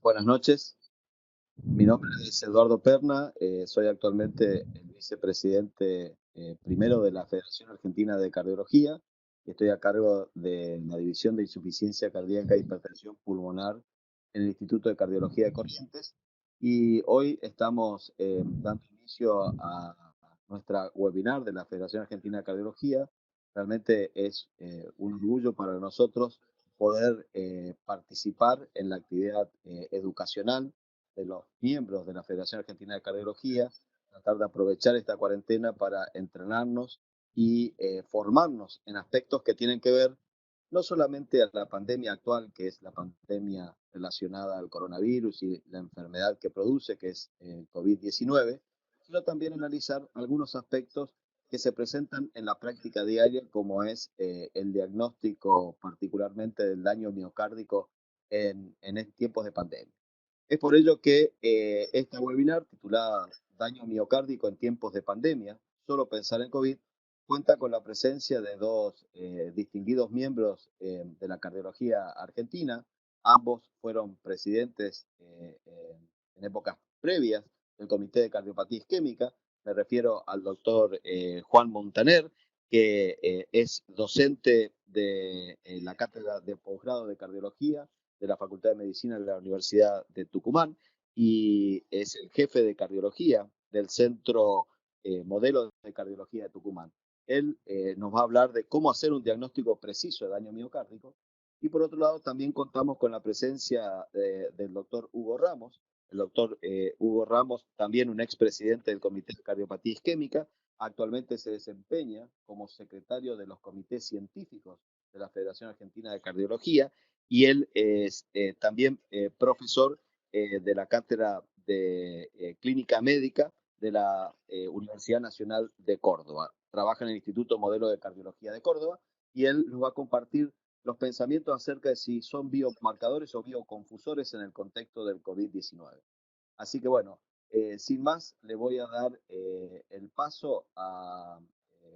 Buenas noches, mi nombre es Eduardo Perna, soy actualmente el vicepresidente primero de la Federación Argentina de Cardiología y estoy a cargo de la División de Insuficiencia Cardíaca e Hipertensión Pulmonar en el Instituto de Cardiología de Corrientes y hoy estamos dando inicio a nuestra webinar de la Federación Argentina de Cardiología. Realmente es un orgullo para nosotros poder participar en la actividad educacional de los miembros de la Federación Argentina de Cardiología, tratar de aprovechar esta cuarentena para entrenarnos y formarnos en aspectos que tienen que ver no solamente a la pandemia actual, que es la pandemia relacionada al coronavirus y la enfermedad que produce, que es el COVID-19, sino también analizar algunos aspectos que se presentan en la práctica diaria, como es el diagnóstico particularmente del daño miocárdico en tiempos de pandemia. Es por ello que esta webinar titulada Daño miocárdico en tiempos de pandemia, solo pensar en COVID, cuenta con la presencia de dos distinguidos miembros de la cardiología argentina. Ambos fueron presidentes en épocas previas del Comité de Cardiopatía Isquémica. Me refiero al doctor Juan Montaner, que es docente de la Cátedra de Posgrado de Cardiología de la Facultad de Medicina de la Universidad de Tucumán y es el jefe de cardiología del Centro Modelo de Cardiología de Tucumán. Él nos va a hablar de cómo hacer un diagnóstico preciso de daño miocárdico y por otro lado también contamos con la presencia del doctor Hugo Ramos. El doctor Hugo Ramos, también un expresidente del Comité de Cardiopatía Isquémica, actualmente se desempeña como secretario de los comités científicos de la Federación Argentina de Cardiología y él es también profesor de la Cátedra de Clínica Médica de la Universidad Nacional de Córdoba. Trabaja en el Instituto Modelo de Cardiología de Córdoba y él nos va a compartir los pensamientos acerca de si son biomarcadores o bioconfusores en el contexto del COVID-19. Así que bueno, sin más, le voy a dar el paso a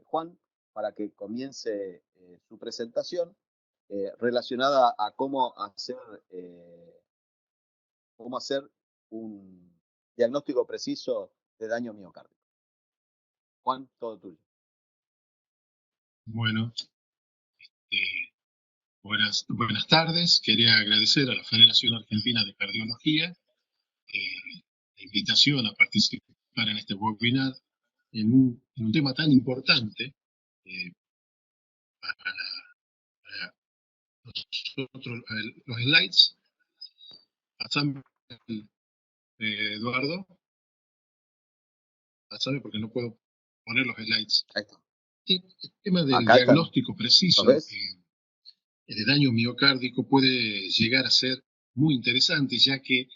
Juan para que comience su presentación relacionada a cómo hacer un diagnóstico preciso de daño miocárdico. Juan, todo tuyo. Bueno, buenas tardes. Quería agradecer a la Federación Argentina de Cardiología la invitación a participar en este webinar en un tema tan importante para nosotros. Los slides, pasame, Eduardo, pasame porque no puedo poner los slides. Ahí está. El tema del Acá están. diagnóstico preciso ¿Lo ves? de daño miocárdico puede llegar a ser muy interesante, ya que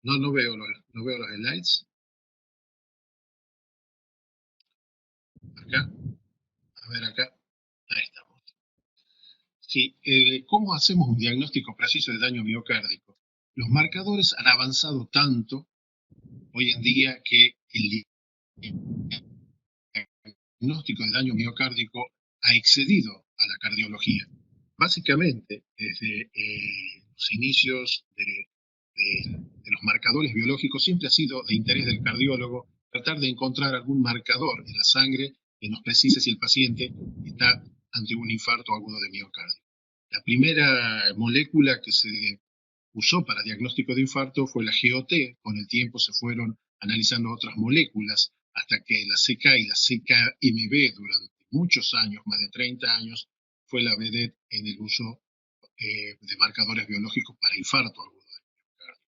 no veo los slides. Acá, a ver acá, ahí estamos. Sí, ¿cómo hacemos un diagnóstico preciso de daño miocárdico? Los marcadores han avanzado tanto hoy en día que el diagnóstico de daño miocárdico ha excedido a la cardiología. Básicamente, desde los inicios de los marcadores biológicos, siempre ha sido de interés del cardiólogo tratar de encontrar algún marcador en la sangre que nos precise si el paciente está ante un infarto agudo de miocardio. La primera molécula que se usó para diagnóstico de infarto fue la GOT. Con el tiempo se fueron analizando otras moléculas hasta que la CK y la CKMB durante muchos años, más de 30 años, fue la vedette en el uso de marcadores biológicos para infarto agudo de miocardio.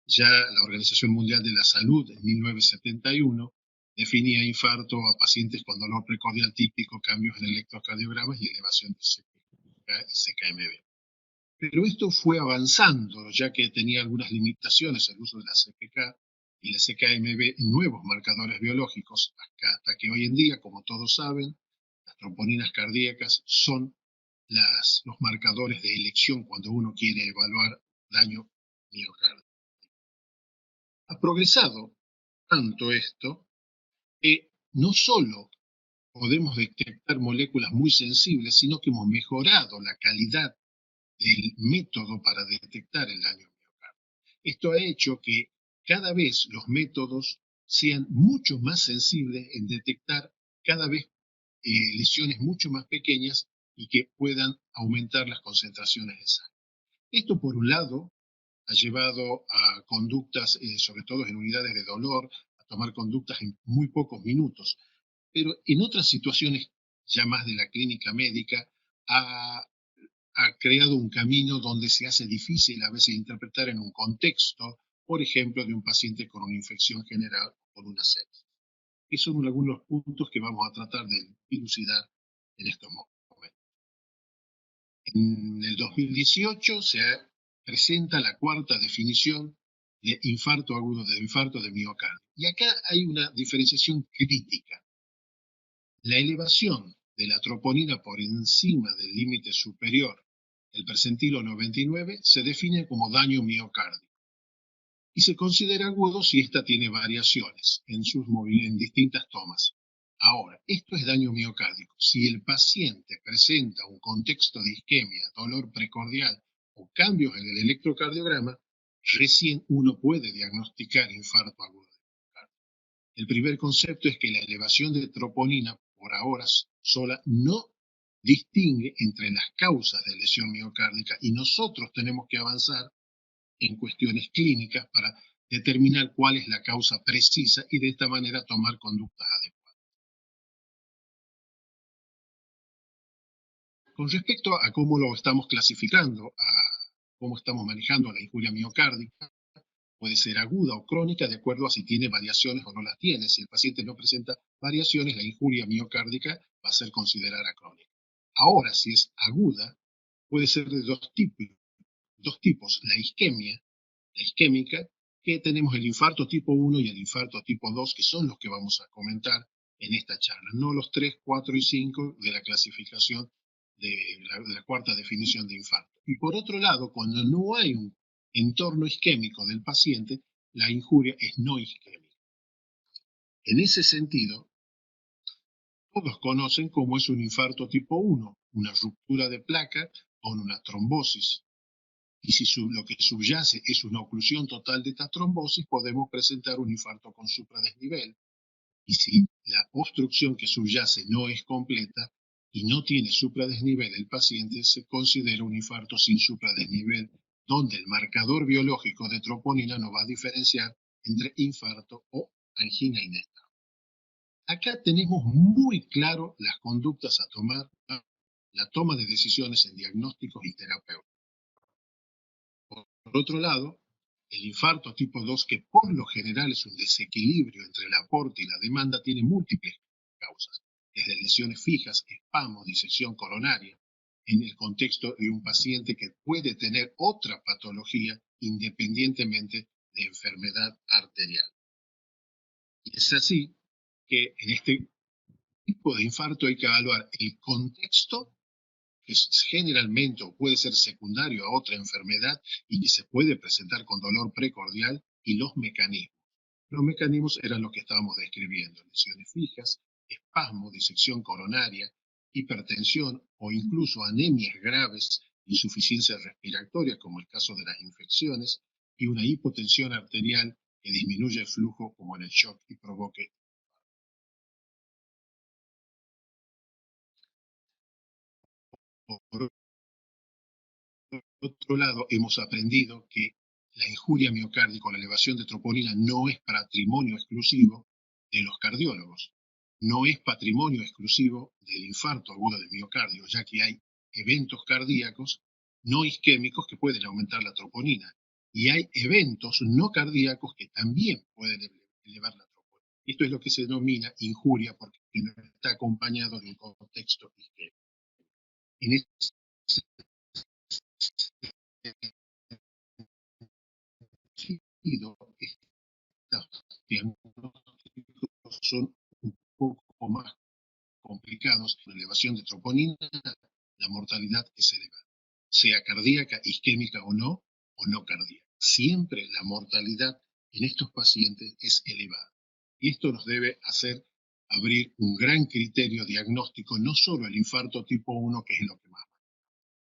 Ya la Organización Mundial de la Salud en 1971 definía infarto a pacientes con dolor precordial típico, cambios en electrocardiogramas y elevación de CK y CKMB. Pero esto fue avanzando, ya que tenía algunas limitaciones el uso de la CPK y la CKMB en nuevos marcadores biológicos, hasta que hoy en día, como todos saben, las tromboninas cardíacas son los marcadores de elección cuando uno quiere evaluar daño miocárdico. Ha progresado tanto esto que no solo podemos detectar moléculas muy sensibles, sino que hemos mejorado la calidad del método para detectar el daño miocardio. Esto ha hecho que cada vez los métodos sean mucho más sensibles en detectar cada vez lesiones mucho más pequeñas y que puedan aumentar las concentraciones de sangre. Esto, por un lado, ha llevado a conductas, sobre todo en unidades de dolor, a tomar conductas en muy pocos minutos. Pero en otras situaciones, ya más de la clínica médica, ha creado un camino donde se hace difícil a veces interpretar en un contexto, por ejemplo, de un paciente con una infección general o con una sepsis. Esos son algunos puntos que vamos a tratar de dilucidar en estos momentos. En el 2018 se presenta la cuarta definición de infarto agudo, de infarto de miocardio. Y acá hay una diferenciación crítica. La elevación de la troponina por encima del límite superior del percentilo 99 se define como daño miocárdico y se considera agudo si ésta tiene variaciones en distintas tomas. Ahora, esto es daño miocárdico. Si el paciente presenta un contexto de isquemia, dolor precordial o cambios en el electrocardiograma, recién uno puede diagnosticar infarto agudo de miocardio. El primer concepto es que la elevación de troponina por ahora sola no distingue entre las causas de lesión miocárdica y nosotros tenemos que avanzar en cuestiones clínicas para determinar cuál es la causa precisa y de esta manera tomar conductas adecuadas. Con respecto a cómo lo estamos clasificando, a cómo estamos manejando la injuria miocárdica, puede ser aguda o crónica de acuerdo a si tiene variaciones o no las tiene. Si el paciente no presenta variaciones, la injuria miocárdica va a ser considerada crónica. Ahora, si es aguda, puede ser de dos tipos, la isquémica, que tenemos el infarto tipo 1 y el infarto tipo 2, que son los que vamos a comentar en esta charla, no los 3, 4 y 5 de la clasificación de la cuarta definición de infarto. Y por otro lado, cuando no hay un entorno isquémico del paciente, la injuria es no isquémica. En ese sentido, todos conocen cómo es un infarto tipo 1, una ruptura de placa con una trombosis. Y si lo que subyace es una oclusión total de esta trombosis, podemos presentar un infarto con supradesnivel. Y si la obstrucción que subyace no es completa y no tiene supradesnivel, el paciente se considera un infarto sin supradesnivel, donde el marcador biológico de troponina no va a diferenciar entre infarto o angina inestable. Acá tenemos muy claro las conductas a tomar, la toma de decisiones en diagnósticos y terapéuticos. Por otro lado, el infarto tipo 2, que por lo general es un desequilibrio entre el aporte y la demanda, tiene múltiples causas, desde lesiones fijas, espasmos, disección coronaria, en el contexto de un paciente que puede tener otra patología independientemente de enfermedad arterial. Y es así que en este tipo de infarto hay que evaluar el contexto, que generalmente o puede ser secundario a otra enfermedad y que se puede presentar con dolor precordial, y los mecanismos. Los mecanismos eran los que estábamos describiendo: lesiones fijas, espasmo, disección coronaria, hipertensión o incluso anemias graves, insuficiencia respiratoria, como el caso de las infecciones, y una hipotensión arterial que disminuye el flujo, como en el shock, y provoque. Por otro lado, hemos aprendido que la injuria miocárdica o la elevación de troponina no es patrimonio exclusivo de los cardiólogos, no es patrimonio exclusivo del infarto agudo de miocardio, ya que hay eventos cardíacos no isquémicos que pueden aumentar la troponina y hay eventos no cardíacos que también pueden elevar la troponina. Esto es lo que se denomina injuria porque no está acompañado de un contexto isquémico. En este sentido, estos diagnósticos son un poco más complicados. La elevación de troponina, la mortalidad es elevada, sea cardíaca, isquémica o no cardíaca. Siempre la mortalidad en estos pacientes es elevada. Y esto nos debe hacer abrir un gran criterio diagnóstico, no solo el infarto tipo 1, que es lo que más.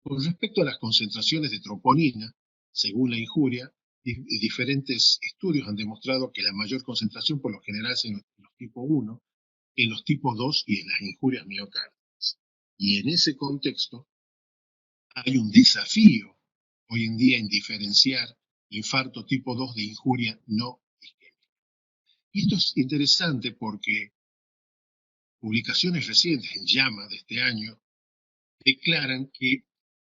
Con respecto a las concentraciones de troponina, según la injuria, diferentes estudios han demostrado que la mayor concentración por lo general es en los tipo 1, en los tipos 2 y en las injurias miocárdicas. Y en ese contexto hay un desafío hoy en día en diferenciar infarto tipo 2 de injuria no isquémica. Y esto es interesante porque publicaciones recientes en JAMA de este año declaran que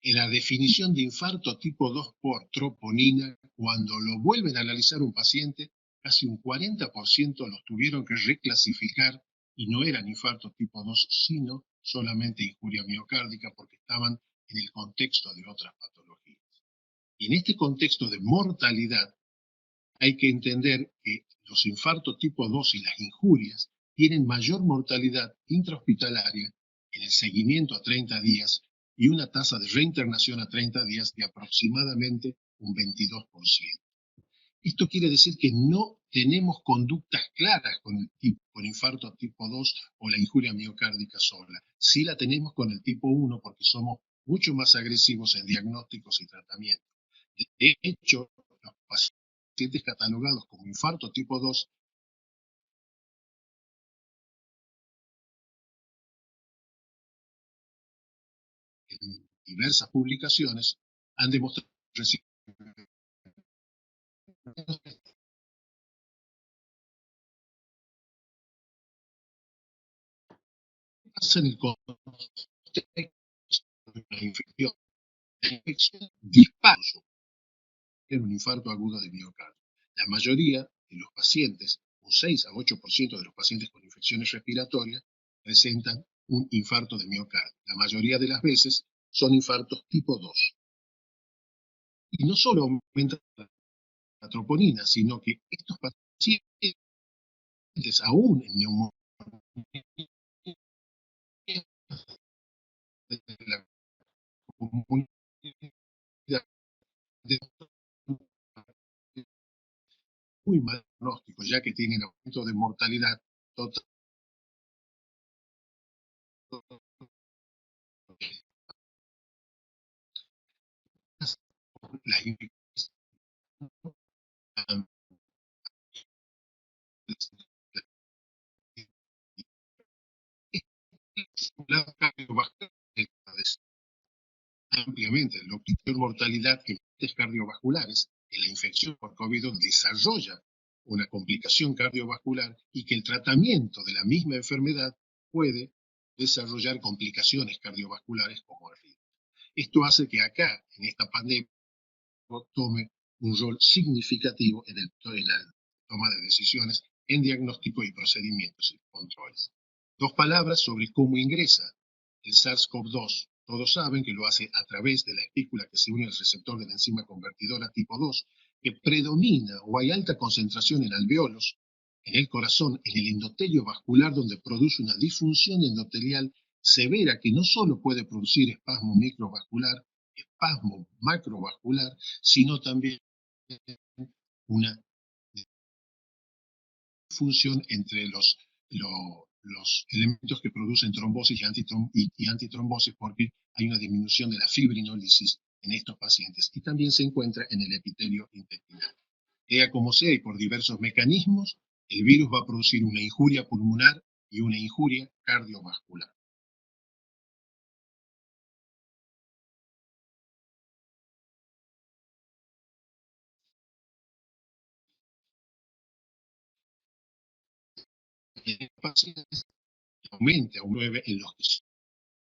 en la definición de infarto tipo 2 por troponina, cuando lo vuelven a analizar un paciente, casi un 40% los tuvieron que reclasificar y no eran infartos tipo 2, sino solamente injuria miocárdica porque estaban en el contexto de otras patologías. Y en este contexto de mortalidad hay que entender que los infartos tipo 2 y las injurias tienen mayor mortalidad intrahospitalaria en el seguimiento a 30 días y una tasa de reinternación a 30 días de aproximadamente un 22%. Esto quiere decir que no tenemos conductas claras con con infarto tipo 2 o la injuria miocárdica sola. Sí la tenemos con el tipo 1 porque somos mucho más agresivos en diagnósticos y tratamientos. De hecho, los pacientes catalogados como infarto tipo 2 en diversas publicaciones han demostrado en el contexto de una infección. La infección dispara en un infarto agudo de miocardio. La mayoría de los pacientes, un 6 a 8% de los pacientes con infecciones respiratorias, presentan un infarto de miocardio. La mayoría de las veces son infartos tipo 2. Y no solo aumenta la troponina, sino que estos pacientes, aún en neumonía de la comunidad, muy mal pronóstico, ya que tienen aumento de mortalidad total. Las ampliamente la mayor mortalidad en test cardiovasculares, que la infección por COVID desarrolla una complicación cardiovascular y que el tratamiento de la misma enfermedad puede desarrollar complicaciones cardiovasculares como el RID. Esto hace que acá, en esta pandemia, tome un rol significativo en la toma de decisiones en diagnóstico y procedimientos y controles. Dos palabras sobre cómo ingresa el SARS-CoV-2. Todos saben que lo hace a través de la espícula que se une al receptor de la enzima convertidora tipo 2, que predomina o hay alta concentración en alveolos, en el corazón, en el endotelio vascular, donde produce una disfunción endotelial severa que no solo puede producir espasmo microvascular, espasmo macrovascular, sino también una función entre los elementos que producen trombosis y antitrombosis, porque hay una disminución de la fibrinólisis en estos pacientes y también se encuentra en el epitelio intestinal. Sea como sea y por diversos mecanismos, el virus va a producir una injuria pulmonar y una injuria cardiovascular. En pacientes aumenta un 9 en los que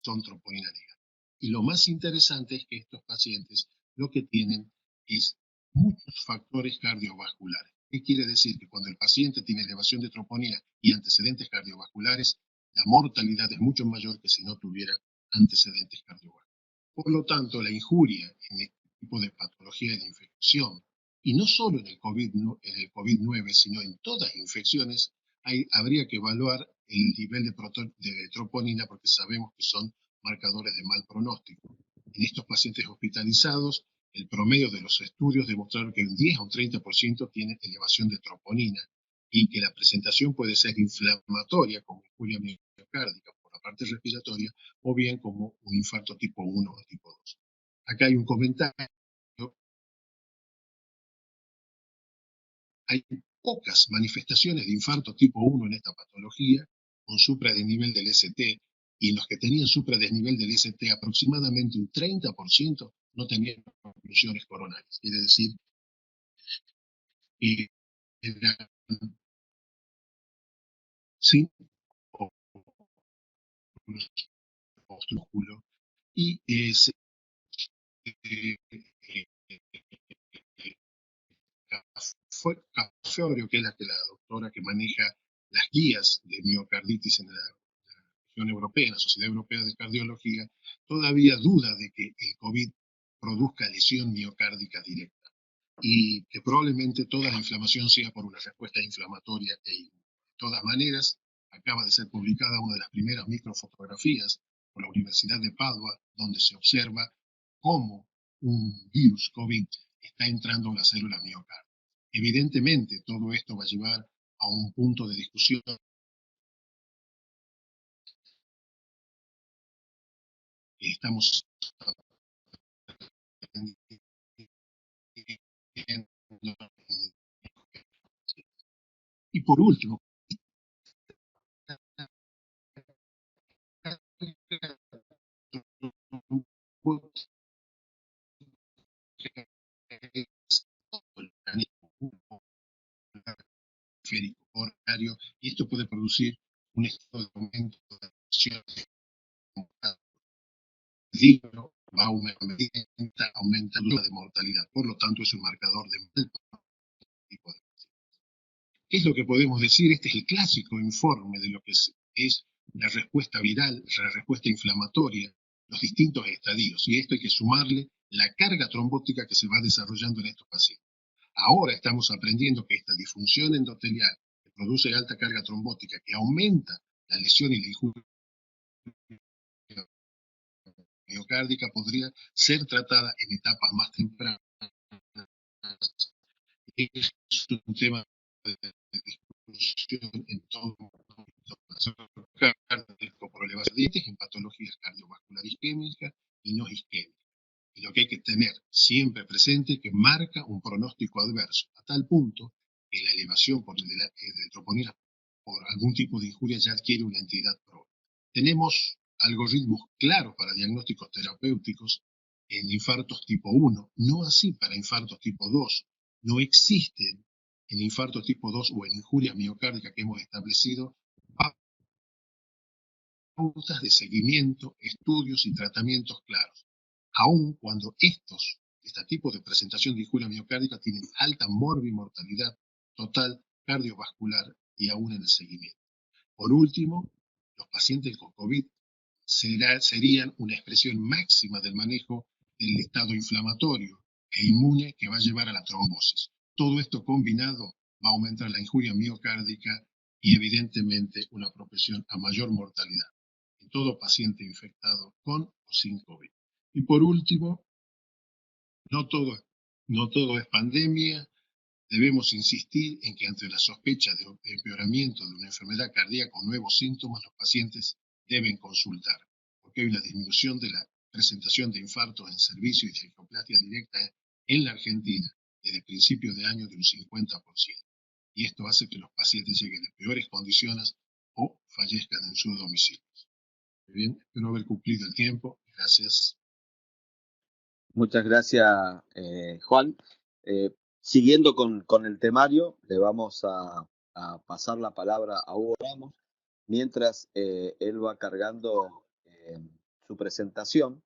son troponina negativa. Y lo más interesante es que estos pacientes lo que tienen es muchos factores cardiovasculares. ¿Qué quiere decir? Que cuando el paciente tiene elevación de troponina y antecedentes cardiovasculares, la mortalidad es mucho mayor que si no tuviera antecedentes cardiovasculares. Por lo tanto, la injuria en este tipo de patología de la infección, y no solo en el COVID-9, sino en todas infecciones, habría que evaluar el nivel de troponina porque sabemos que son marcadores de mal pronóstico. En estos pacientes hospitalizados, el promedio de los estudios demostraron que un 10 a un 30% tiene elevación de troponina y que la presentación puede ser inflamatoria como injuria miocárdica por la parte respiratoria o bien como un infarto tipo 1 o tipo 2. Acá hay un comentario. Hay pocas manifestaciones de infarto tipo 1 en esta patología con supradesnivel del ST, y en los que tenían supradesnivel del ST aproximadamente un 30% no tenían oclusiones coronarias. Quiere decir que eran sin obstáculo y fue Caffeorio, que es la doctora que maneja las guías de miocarditis en la Región Europea, en la Sociedad Europea de Cardiología, todavía duda de que el COVID produzca lesión miocárdica directa y que probablemente toda la inflamación sea por una respuesta inflamatoria e inmune. De todas maneras, acaba de ser publicada una de las primeras microfotografías por la Universidad de Padua, donde se observa cómo un virus COVID está entrando en la célula miocardia. Evidentemente, todo esto va a llevar a un punto de discusión. Estamos y por último, horario, y esto puede producir un estado de aumento de la presión va a aumenta la de mortalidad. Por lo tanto, es un marcador de mal tipo de. ¿Qué es lo que podemos decir? Este es el clásico informe de lo que es la respuesta viral, la respuesta inflamatoria, los distintos estadios. Y esto hay que sumarle la carga trombótica que se va desarrollando en estos pacientes. Ahora estamos aprendiendo que esta disfunción endotelial que produce alta carga trombótica, que aumenta la lesión y la injuria miocárdica, podría ser tratada en etapas más tempranas. Es un tema de discusión en todo el mundo. Por elevación en patologías cardiovasculares isquémicas y no isquémicas. Y lo que hay que tener siempre presente es que marca un pronóstico adverso, a tal punto que la elevación de troponina por algún tipo de injuria ya adquiere una entidad propia. Tenemos algoritmos claros para diagnósticos terapéuticos en infartos tipo 1, no así para infartos tipo 2. No existen en infarto tipo 2 o en injuria miocárdica que hemos establecido pautas de seguimiento, estudios y tratamientos claros, aun cuando este tipo de presentación de injuria miocárdica tienen alta morbimortalidad total cardiovascular y aún en el seguimiento. Por último, los pacientes con COVID serían una expresión máxima del manejo del estado inflamatorio e inmune que va a llevar a la trombosis. Todo esto combinado va a aumentar la injuria miocárdica y evidentemente una propensión a mayor mortalidad en todo paciente infectado con o sin COVID. Y por último, no todo es pandemia. Debemos insistir en que ante la sospecha de empeoramiento de una enfermedad cardíaca o nuevos síntomas, los pacientes deben consultar, porque hay una disminución de la presentación de infartos en servicio y de angioplastia directa en la Argentina desde principios de año de un 50%. Y esto hace que los pacientes lleguen en peores condiciones o fallezcan en sus domicilios. Muy bien, espero haber cumplido el tiempo. Gracias. Muchas gracias, Juan. Siguiendo con el temario, le vamos a pasar la palabra a Hugo Ramos, mientras él va cargando su presentación.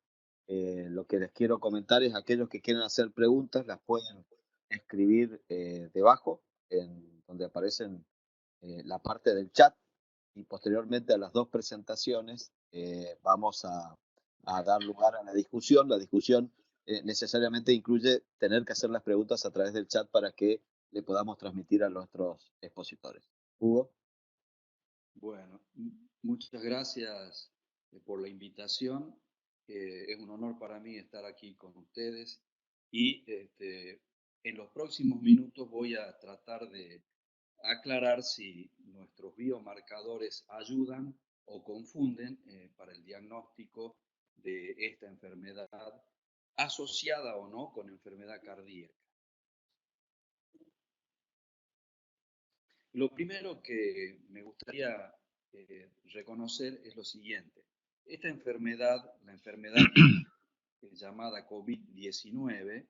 Lo que les quiero comentar es aquellos que quieren hacer preguntas, las pueden escribir debajo, en donde aparecen la parte del chat, y posteriormente a las dos presentaciones vamos a dar lugar a la discusión. La discusión necesariamente incluye tener que hacer las preguntas a través del chat para que le podamos transmitir a nuestros expositores. Hugo. Bueno, muchas gracias por la invitación. Es un honor para mí estar aquí con ustedes y en los próximos minutos voy a tratar de aclarar si nuestros biomarcadores ayudan o confunden para el diagnóstico de esta enfermedad asociada o no con enfermedad cardíaca. Lo primero que me gustaría reconocer es lo siguiente. Esta enfermedad, la enfermedad llamada COVID-19,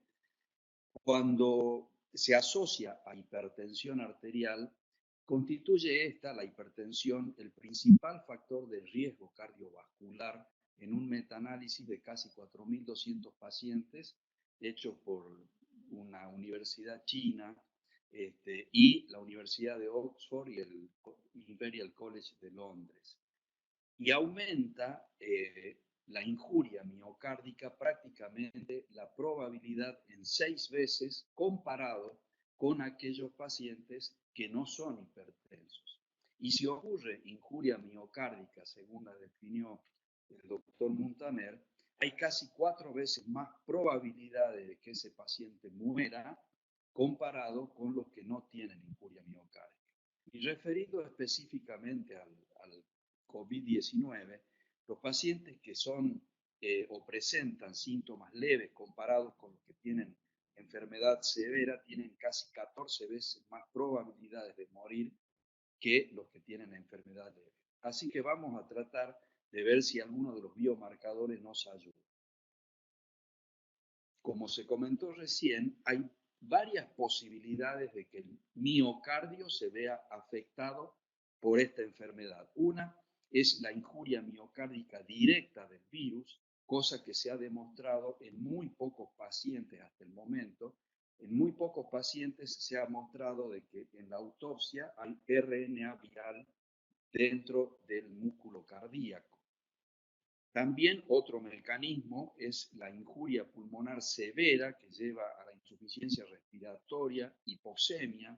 cuando se asocia a hipertensión arterial, constituye la hipertensión, el principal factor de riesgo cardiovascular en un metaanálisis de casi 4.200 pacientes hecho por una universidad china y la Universidad de Oxford y el Imperial College de Londres. Y aumenta la injuria miocárdica prácticamente la probabilidad en 6 veces comparado con aquellos pacientes que no son hipertensos. Y si ocurre injuria miocárdica, según la definió el doctor Muntaner, hay casi 4 veces más probabilidades de que ese paciente muera comparado con los que no tienen injuria miocárdica. Y referido específicamente al COVID-19, los pacientes que son o presentan síntomas leves comparados con los que tienen enfermedad severa tienen casi 14 veces más probabilidades de morir que los que tienen enfermedad leve. Así que vamos a tratar de ver si alguno de los biomarcadores nos ayuda. Como se comentó recién, hay varias posibilidades de que el miocardio se vea afectado por esta enfermedad. Una es la injuria miocárdica directa del virus, cosa que se ha demostrado en muy pocos pacientes hasta el momento. En muy pocos pacientes se ha mostrado de que en la autopsia hay RNA viral dentro del músculo cardíaco. También otro mecanismo es la injuria pulmonar severa que lleva a la insuficiencia respiratoria, hipoxemia,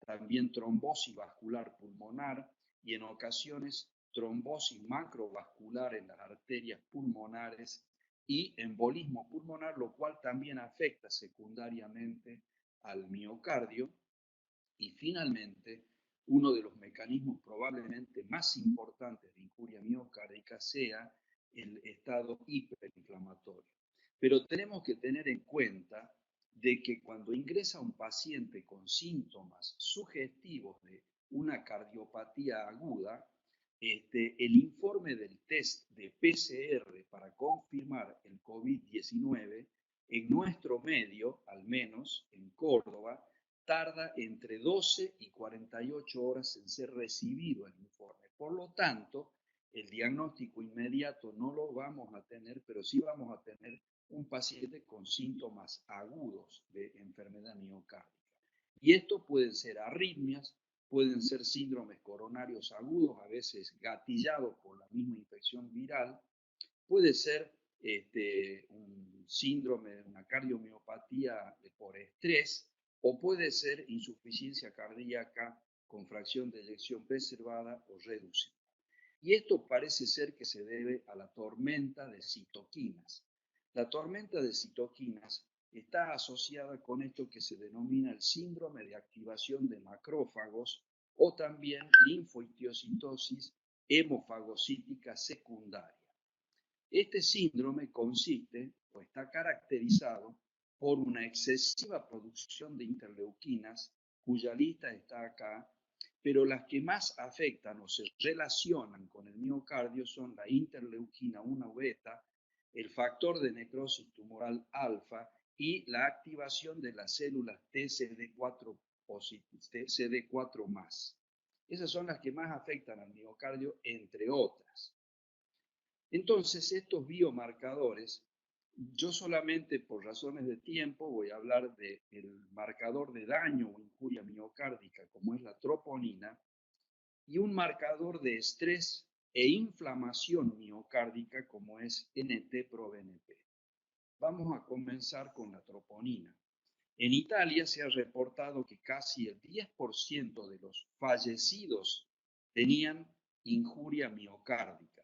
también trombosis vascular pulmonar y en ocasiones trombosis macrovascular en las arterias pulmonares y embolismo pulmonar, lo cual también afecta secundariamente al miocardio. Y finalmente, uno de los mecanismos probablemente más importantes de injuria miocárdica sea el estado hiperinflamatorio. Pero tenemos que tener en cuenta de que cuando ingresa un paciente con síntomas sugestivos de una cardiopatía aguda, el informe del test de PCR para confirmar el COVID-19 en nuestro medio, al menos en Córdoba, tarda entre 12 y 48 horas en ser recibido el informe. Por lo tanto, el diagnóstico inmediato no lo vamos a tener, pero sí vamos a tener un paciente con síntomas agudos de enfermedad miocárdica. Y esto pueden ser arritmias, pueden ser síndromes coronarios agudos, a veces gatillados por la misma infección viral, puede ser un síndrome, una cardiomiopatía por estrés, o puede ser insuficiencia cardíaca con fracción de eyección preservada o reducida. Y esto parece ser que se debe a la tormenta de citoquinas. La tormenta de citoquinas está asociada con esto que se denomina el síndrome de activación de macrófagos o también linfohitiocitosis hemofagocítica secundaria. Este síndrome consiste o está caracterizado por una excesiva producción de interleuquinas, cuya lista está acá, pero las que más afectan o se relacionan con el miocardio son la interleuquina 1 beta, el factor de necrosis tumoral alfa y la activación de las células TCD4 CD4+. Esas son las que más afectan al miocardio, entre otras. Entonces, estos biomarcadores, yo solamente por razones de tiempo voy a hablar del marcador de daño o injuria miocárdica, como es la troponina, y un marcador de estrés e inflamación miocárdica, como es NT-proBNP. Vamos a comenzar con la troponina. En Italia se ha reportado que casi el 10% de los fallecidos tenían injuria miocárdica.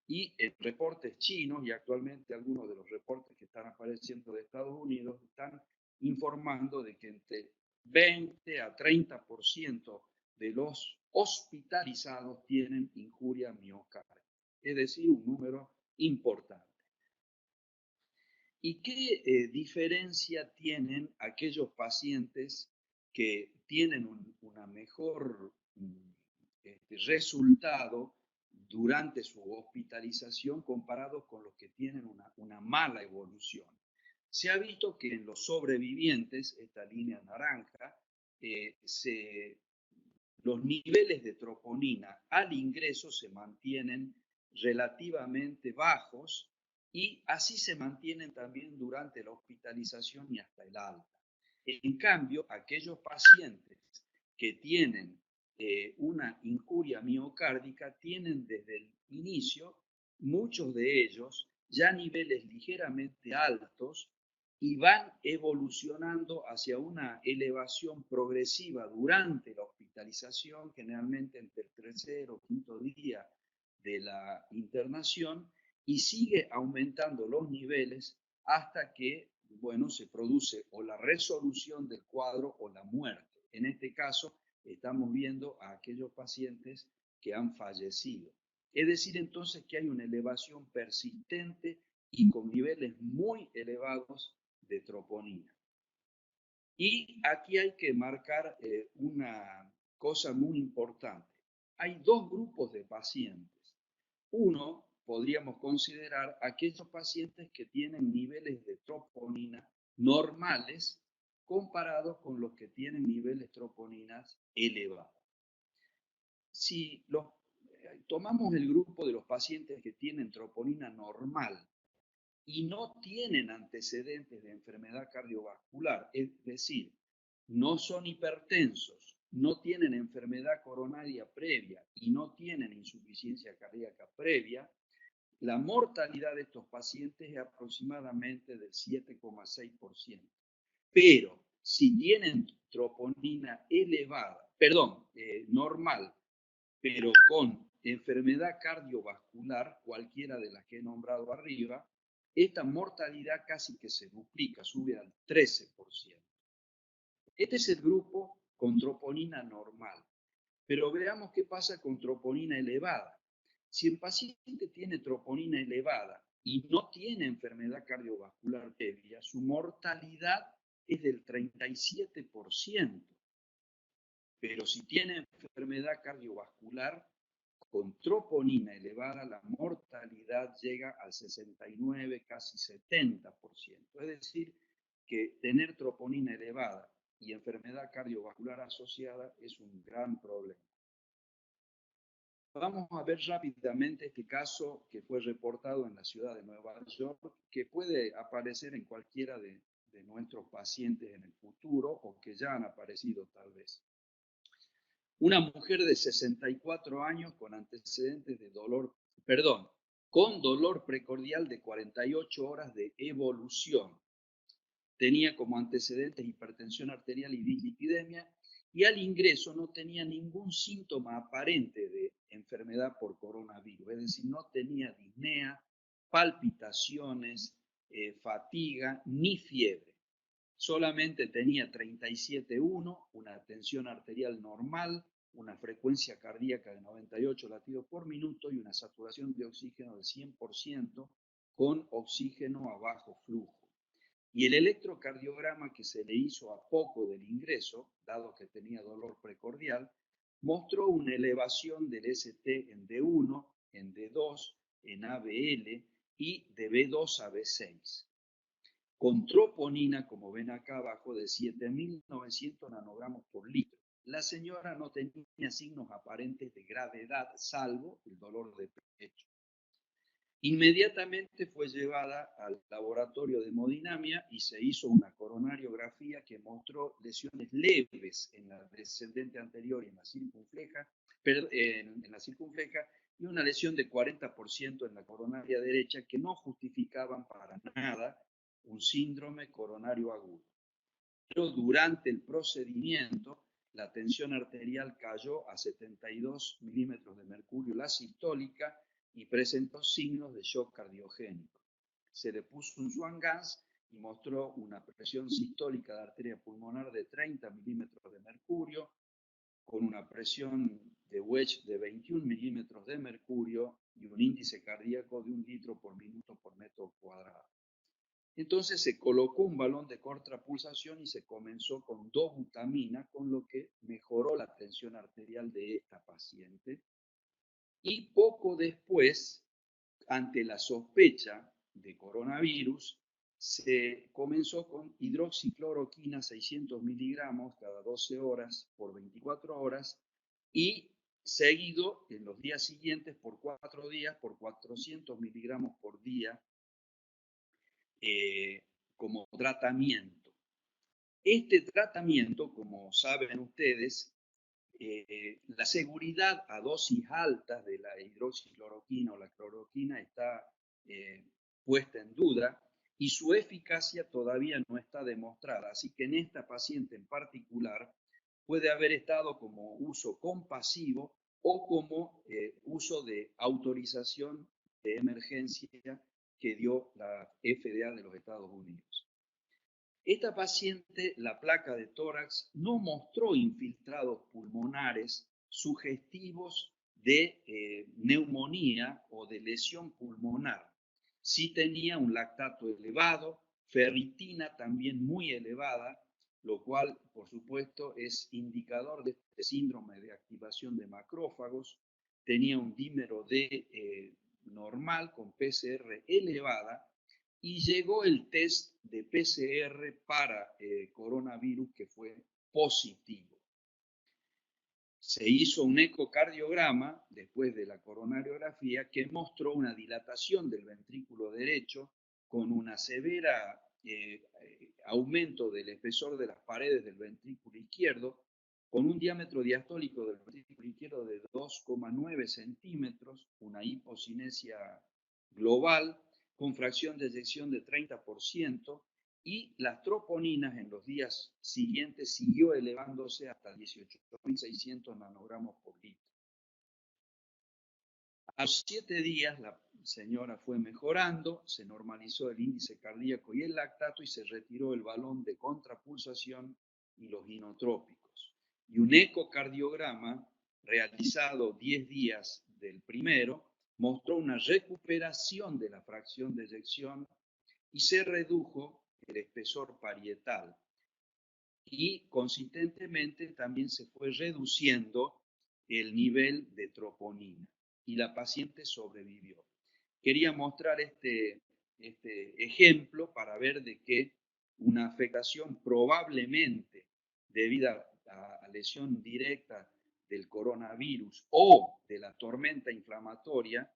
Y en reportes chinos y actualmente algunos de los reportes que están apareciendo de Estados Unidos están informando de que entre 20 a 30% de los hospitalizados tienen injuria miocárdica, es decir, un número importante. ¿Y qué diferencia tienen aquellos pacientes que tienen una mejor resultado durante su hospitalización comparados con los que tienen una mala evolución? Se ha visto que en los sobrevivientes, esta línea naranja, los niveles de troponina al ingreso se mantienen relativamente bajos y así se mantienen también durante la hospitalización y hasta el alta. En cambio, aquellos pacientes que tienen una incuria miocárdica tienen desde el inicio, muchos de ellos, ya niveles ligeramente altos y van evolucionando hacia una elevación progresiva durante la hospitalización, generalmente entre el tercer o quinto día de la internación, y sigue aumentando los niveles hasta que, bueno, se produce o la resolución del cuadro o la muerte. En este caso, estamos viendo a aquellos pacientes que han fallecido. Es decir, entonces, que hay una elevación persistente y con niveles muy elevados de troponina. Y aquí hay que marcar una cosa muy importante. Hay dos grupos de pacientes. Uno, podríamos considerar aquellos pacientes que tienen niveles de troponina normales comparados con los que tienen niveles de troponinas elevados. Si tomamos el grupo de los pacientes que tienen troponina normal y no tienen antecedentes de enfermedad cardiovascular, es decir, no son hipertensos, no tienen enfermedad coronaria previa y no tienen insuficiencia cardíaca previa, la mortalidad de estos pacientes es aproximadamente del 7,6%. Pero si tienen troponina elevada, normal, pero con enfermedad cardiovascular, cualquiera de las que he nombrado arriba, esta mortalidad casi que se duplica, sube al 13%. Este es el grupo con troponina normal. Pero veamos qué pasa con troponina elevada. Si el paciente tiene troponina elevada y no tiene enfermedad cardiovascular previa, su mortalidad es del 37%. Pero si tiene enfermedad cardiovascular con troponina elevada, la mortalidad llega al 69, casi 70%. Es decir, que tener troponina elevada y enfermedad cardiovascular asociada es un gran problema. Vamos a ver rápidamente este caso que fue reportado en la ciudad de Nueva York, que puede aparecer en cualquiera de nuestros pacientes en el futuro o que ya han aparecido tal vez. Una mujer de 64 años con antecedentes de con dolor precordial de 48 horas de evolución. Tenía como antecedentes hipertensión arterial y dislipidemia y al ingreso no tenía ningún síntoma aparente de enfermedad por coronavirus, es decir, no tenía disnea, palpitaciones, fatiga ni fiebre. Solamente tenía 37,1, una tensión arterial normal, una frecuencia cardíaca de 98 latidos por minuto y una saturación de oxígeno del 100% con oxígeno a bajo flujo. Y el electrocardiograma que se le hizo a poco del ingreso, dado que tenía dolor precordial, mostró una elevación del ST en D1, en D2, en ABL y de B2 a B6. Con troponina, como ven acá abajo, de 7.900 nanogramos por litro. La señora no tenía signos aparentes de gravedad, salvo el dolor de pecho. Inmediatamente fue llevada al laboratorio de hemodinamia y se hizo una coronariografía que mostró lesiones leves en la descendente anterior y en la circunfleja, y una lesión de 40% en la coronaria derecha que no justificaban para nada un síndrome coronario agudo. Pero durante el procedimiento, la tensión arterial cayó a 72 milímetros de mercurio, la sistólica, y presentó signos de shock cardiogénico. Se le puso un Swan-Ganz y mostró una presión sistólica de arteria pulmonar de 30 milímetros de mercurio, con una presión de wedge de 21 milímetros de mercurio y un índice cardíaco de 1 litro por minuto por metro cuadrado. Entonces se colocó un balón de corta pulsación y se comenzó con dobutamina, con lo que mejoró la tensión arterial de esta paciente. Y poco después, ante la sospecha de coronavirus, se comenzó con hidroxicloroquina 600 miligramos cada 12 horas por 24 horas y seguido en los días siguientes por 4 días por 400 miligramos por día como tratamiento. Este tratamiento, como saben ustedes, la seguridad a dosis altas de la hidroxicloroquina o la cloroquina está puesta en duda y su eficacia todavía no está demostrada. Así que en esta paciente en particular puede haber estado como uso compasivo o como uso de autorización de emergencia que dio la FDA de los Estados Unidos. Esta paciente, la placa de tórax, no mostró infiltrados pulmonares sugestivos de neumonía o de lesión pulmonar. Sí tenía un lactato elevado, ferritina también muy elevada, lo cual, por supuesto, es indicador de este síndrome de activación de macrófagos. Tenía un dímero D normal con PCR elevada y llegó el test de PCR para coronavirus que fue positivo. Se hizo un ecocardiograma después de la coronariografía que mostró una dilatación del ventrículo derecho con una severa aumento del espesor de las paredes del ventrículo izquierdo, con un diámetro diastólico del ventrículo izquierdo de 2,9 centímetros, una hipocinesia global, con fracción de eyección de 30%, y las troponinas en los días siguientes siguió elevándose hasta 18.600 nanogramos por litro. A los 7 días la señora fue mejorando, se normalizó el índice cardíaco y el lactato y se retiró el balón de contrapulsación y los inotrópicos. Y un ecocardiograma realizado 10 días del primero mostró una recuperación de la fracción de eyección y se redujo el espesor parietal. Y consistentemente también se fue reduciendo el nivel de troponina y la paciente sobrevivió. Quería mostrar este ejemplo para ver de que una afectación probablemente debida a lesión directa del coronavirus o de la tormenta inflamatoria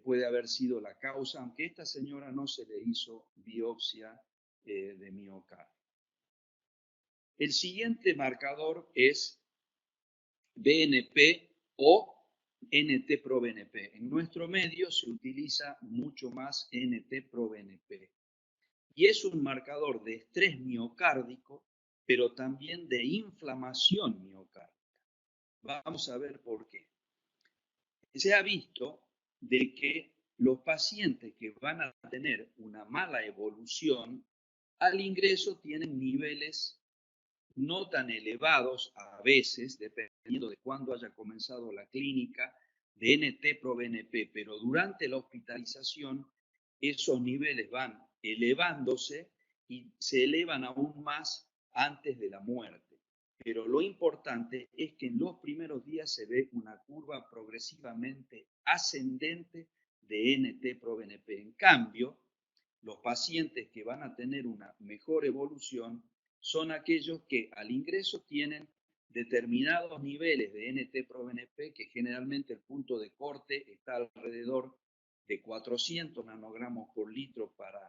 puede haber sido la causa, aunque a esta señora no se le hizo biopsia de miocardio. El siguiente marcador es BNP o NT-proBNP. En nuestro medio se utiliza mucho más NT-proBNP. Y es un marcador de estrés miocárdico, pero también de inflamación miocárdica. Vamos a ver por qué. Se ha visto de que los pacientes que van a tener una mala evolución al ingreso tienen niveles no tan elevados a veces, dependiendo de cuándo haya comenzado la clínica, de NT-proBNP, pero durante la hospitalización esos niveles van elevándose y se elevan aún más antes de la muerte. Pero lo importante es que en los primeros días se ve una curva progresivamente ascendente de NT-proBNP. En cambio, los pacientes que van a tener una mejor evolución son aquellos que al ingreso tienen determinados niveles de NT-proBNP, que generalmente el punto de corte está alrededor de 400 nanogramos por litro para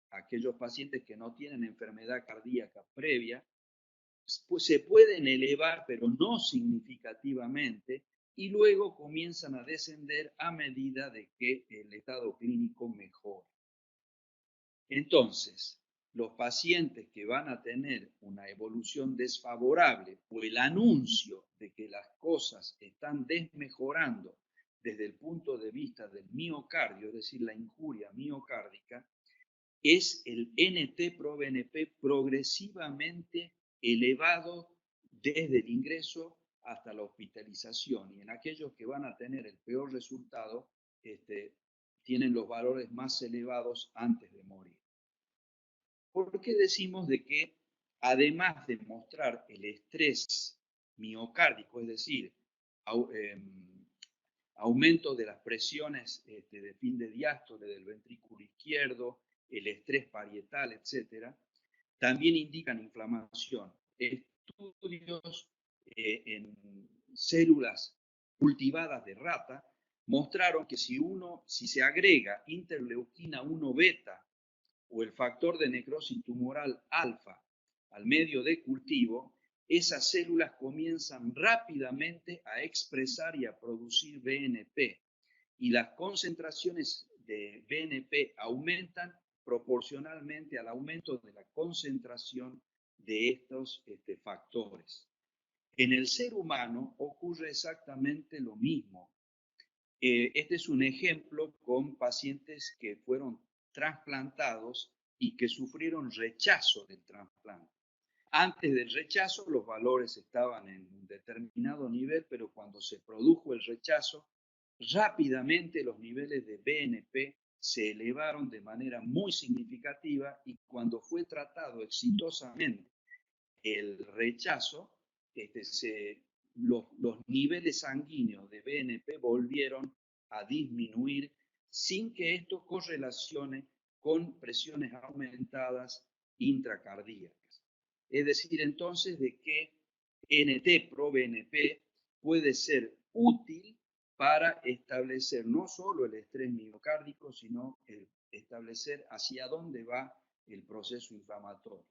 aquellos pacientes que no tienen enfermedad cardíaca previa. Pues se pueden elevar, pero no significativamente, y luego comienzan a descender a medida de que el estado clínico mejora. Entonces, los pacientes que van a tener una evolución desfavorable o el anuncio de que las cosas están desmejorando desde el punto de vista del miocardio, es decir, la injuria miocárdica, es el NT-proBNP progresivamente elevado desde el ingreso hasta la hospitalización. Y en aquellos que van a tener el peor resultado, tienen los valores más elevados antes de morir. ¿Por qué decimos de que además de mostrar el estrés miocárdico, es decir, aumento de las presiones de fin de diástole del ventrículo izquierdo, el estrés parietal, etcétera, también indican inflamación? Estudios en células cultivadas de rata mostraron que si se agrega interleuquina 1 beta o el factor de necrosis tumoral alfa al medio de cultivo, esas células comienzan rápidamente a expresar y a producir BNP, y las concentraciones de BNP aumentan proporcionalmente al aumento de la concentración de estos factores. En el ser humano ocurre exactamente lo mismo. Este es un ejemplo con pacientes que fueron trasplantados y que sufrieron rechazo del trasplante. Antes del rechazo los valores estaban en un determinado nivel, pero cuando se produjo el rechazo, rápidamente los niveles de BNP se elevaron de manera muy significativa, y cuando fue tratado exitosamente el rechazo, los niveles sanguíneos de BNP volvieron a disminuir sin que esto correlacione con presiones aumentadas intracardíacas. Es decir, entonces, de que NT-proBNP puede ser útil para establecer no solo el estrés miocárdico, sino establecer hacia dónde va el proceso inflamatorio.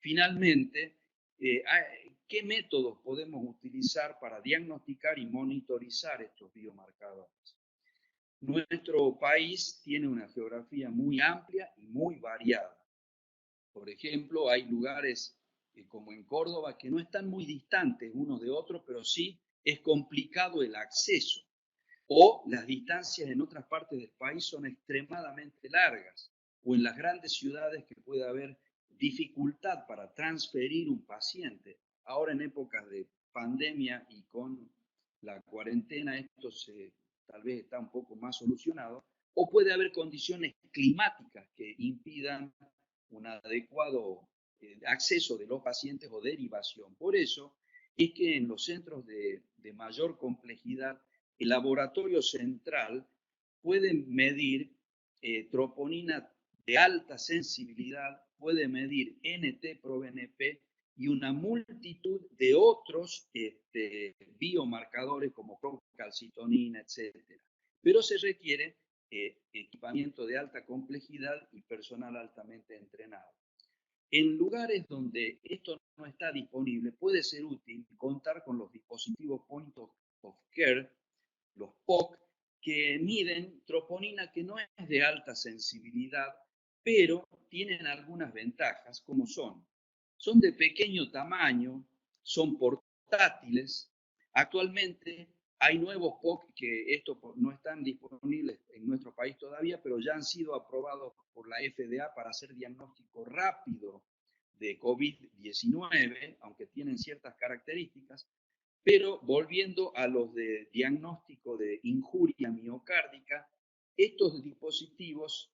Finalmente, ¿qué métodos podemos utilizar para diagnosticar y monitorizar estos biomarcadores? Nuestro país tiene una geografía muy amplia y muy variada. Por ejemplo, hay lugares como en Córdoba que no están muy distantes unos de otros, pero sí es complicado el acceso. O las distancias en otras partes del país son extremadamente largas, o en las grandes ciudades que puede haber dificultad para transferir un paciente. Ahora, en épocas de pandemia y con la cuarentena, esto tal vez está un poco más solucionado, o puede haber condiciones climáticas que impidan un adecuado acceso de los pacientes o derivación. Por eso es que en los centros de mayor complejidad, el laboratorio central puede medir troponina de alta sensibilidad, puede medir NT-proBNP y una multitud de otros biomarcadores como procalcitonina, etc. Pero se requiere equipamiento de alta complejidad y personal altamente entrenado. En lugares donde esto no está disponible, puede ser útil contar con los dispositivos Point of Care, los POC, que miden troponina que no es de alta sensibilidad, pero tienen algunas ventajas, como son de pequeño tamaño, son portátiles. Actualmente hay nuevos POC que no están disponibles en nuestro país todavía, pero ya han sido aprobados por la FDA para hacer diagnóstico rápido de COVID-19, aunque tienen ciertas características. Pero volviendo a los de diagnóstico de injuria miocárdica, estos dispositivos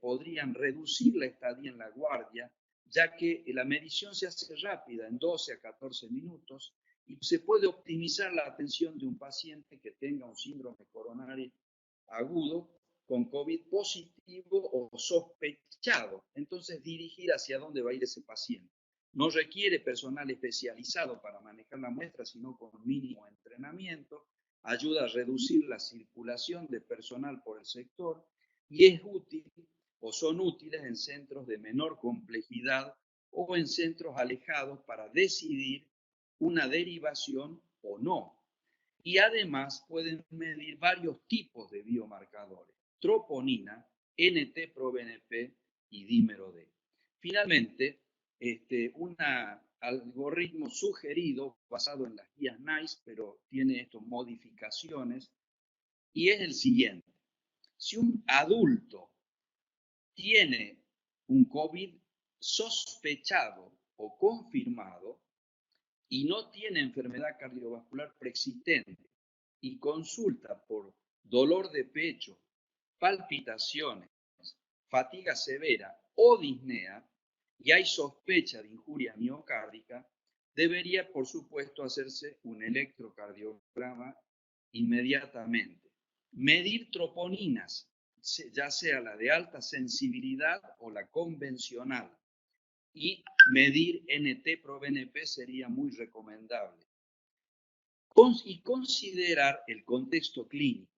podrían reducir la estadía en la guardia, ya que la medición se hace rápida, en 12 a 14 minutos, y se puede optimizar la atención de un paciente que tenga un síndrome coronario agudo con COVID positivo o sospechado. Entonces, dirigir hacia dónde va a ir ese paciente. No requiere personal especializado para manejar la muestra, sino con mínimo entrenamiento. Ayuda a reducir la circulación de personal por el sector y es útil o son útiles en centros de menor complejidad o en centros alejados para decidir una derivación o no. Y además pueden medir varios tipos de biomarcadores: troponina, NT-proBNP y dímero D. Finalmente, un algoritmo sugerido basado en las guías NICE, pero tiene estas modificaciones, y es el siguiente. Si un adulto tiene un COVID sospechado o confirmado y no tiene enfermedad cardiovascular preexistente y consulta por dolor de pecho, palpitaciones, fatiga severa o disnea, y hay sospecha de injuria miocárdica, debería, por supuesto, hacerse un electrocardiograma inmediatamente. Medir troponinas, ya sea la de alta sensibilidad o la convencional, y medir NT-proBNP sería muy recomendable. Y considerar el contexto clínico.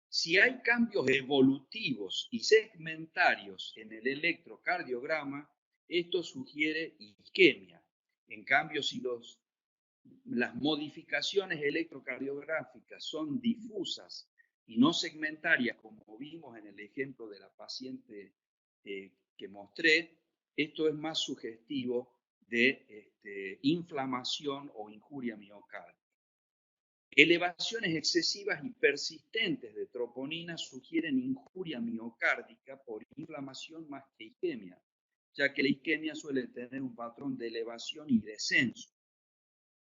Si hay cambios evolutivos y segmentarios en el electrocardiograma, esto sugiere isquemia. En cambio, si las modificaciones electrocardiográficas son difusas y no segmentarias, como vimos en el ejemplo de la paciente que mostré, esto es más sugestivo de inflamación o injuria miocárdica. Elevaciones excesivas y persistentes de troponina sugieren injuria miocárdica por inflamación más que isquemia, ya que la isquemia suele tener un patrón de elevación y descenso.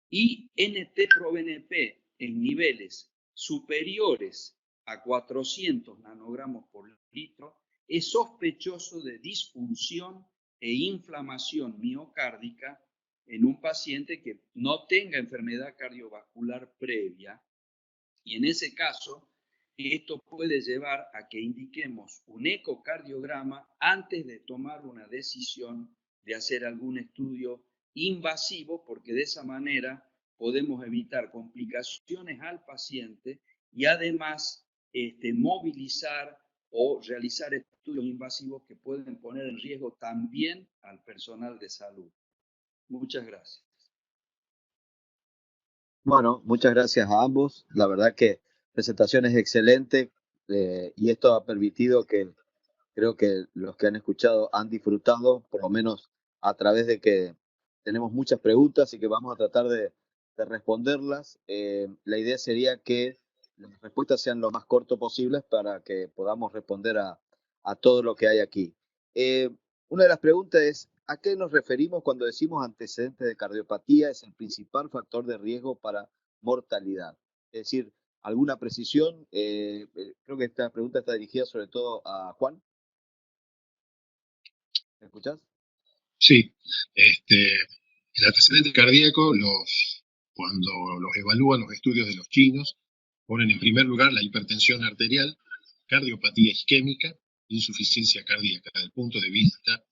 Y NT-proBNP en niveles superiores a 400 nanogramos por litro es sospechoso de disfunción e inflamación miocárdica en un paciente que no tenga enfermedad cardiovascular previa, y en ese caso esto puede llevar a que indiquemos un ecocardiograma antes de tomar una decisión de hacer algún estudio invasivo, porque de esa manera podemos evitar complicaciones al paciente y además movilizar o realizar estudios invasivos que pueden poner en riesgo también al personal de salud. Muchas gracias. Bueno, muchas gracias a ambos. La verdad que presentación es excelente y esto ha permitido que creo que los que han escuchado han disfrutado, por lo menos a través de que tenemos muchas preguntas y que vamos a tratar de responderlas. La idea sería que las respuestas sean lo más corto posibles para que podamos responder a todo lo que hay aquí. Una de las preguntas es, ¿a qué nos referimos cuando decimos antecedentes de cardiopatía es el principal factor de riesgo para mortalidad? Es decir, ¿alguna precisión? Creo que esta pregunta está dirigida sobre todo a Juan. ¿Me escuchás? Sí, el antecedente cardíaco, cuando los evalúan los estudios de los chinos, ponen en primer lugar la hipertensión arterial, cardiopatía isquémica, insuficiencia cardíaca, desde el punto de vista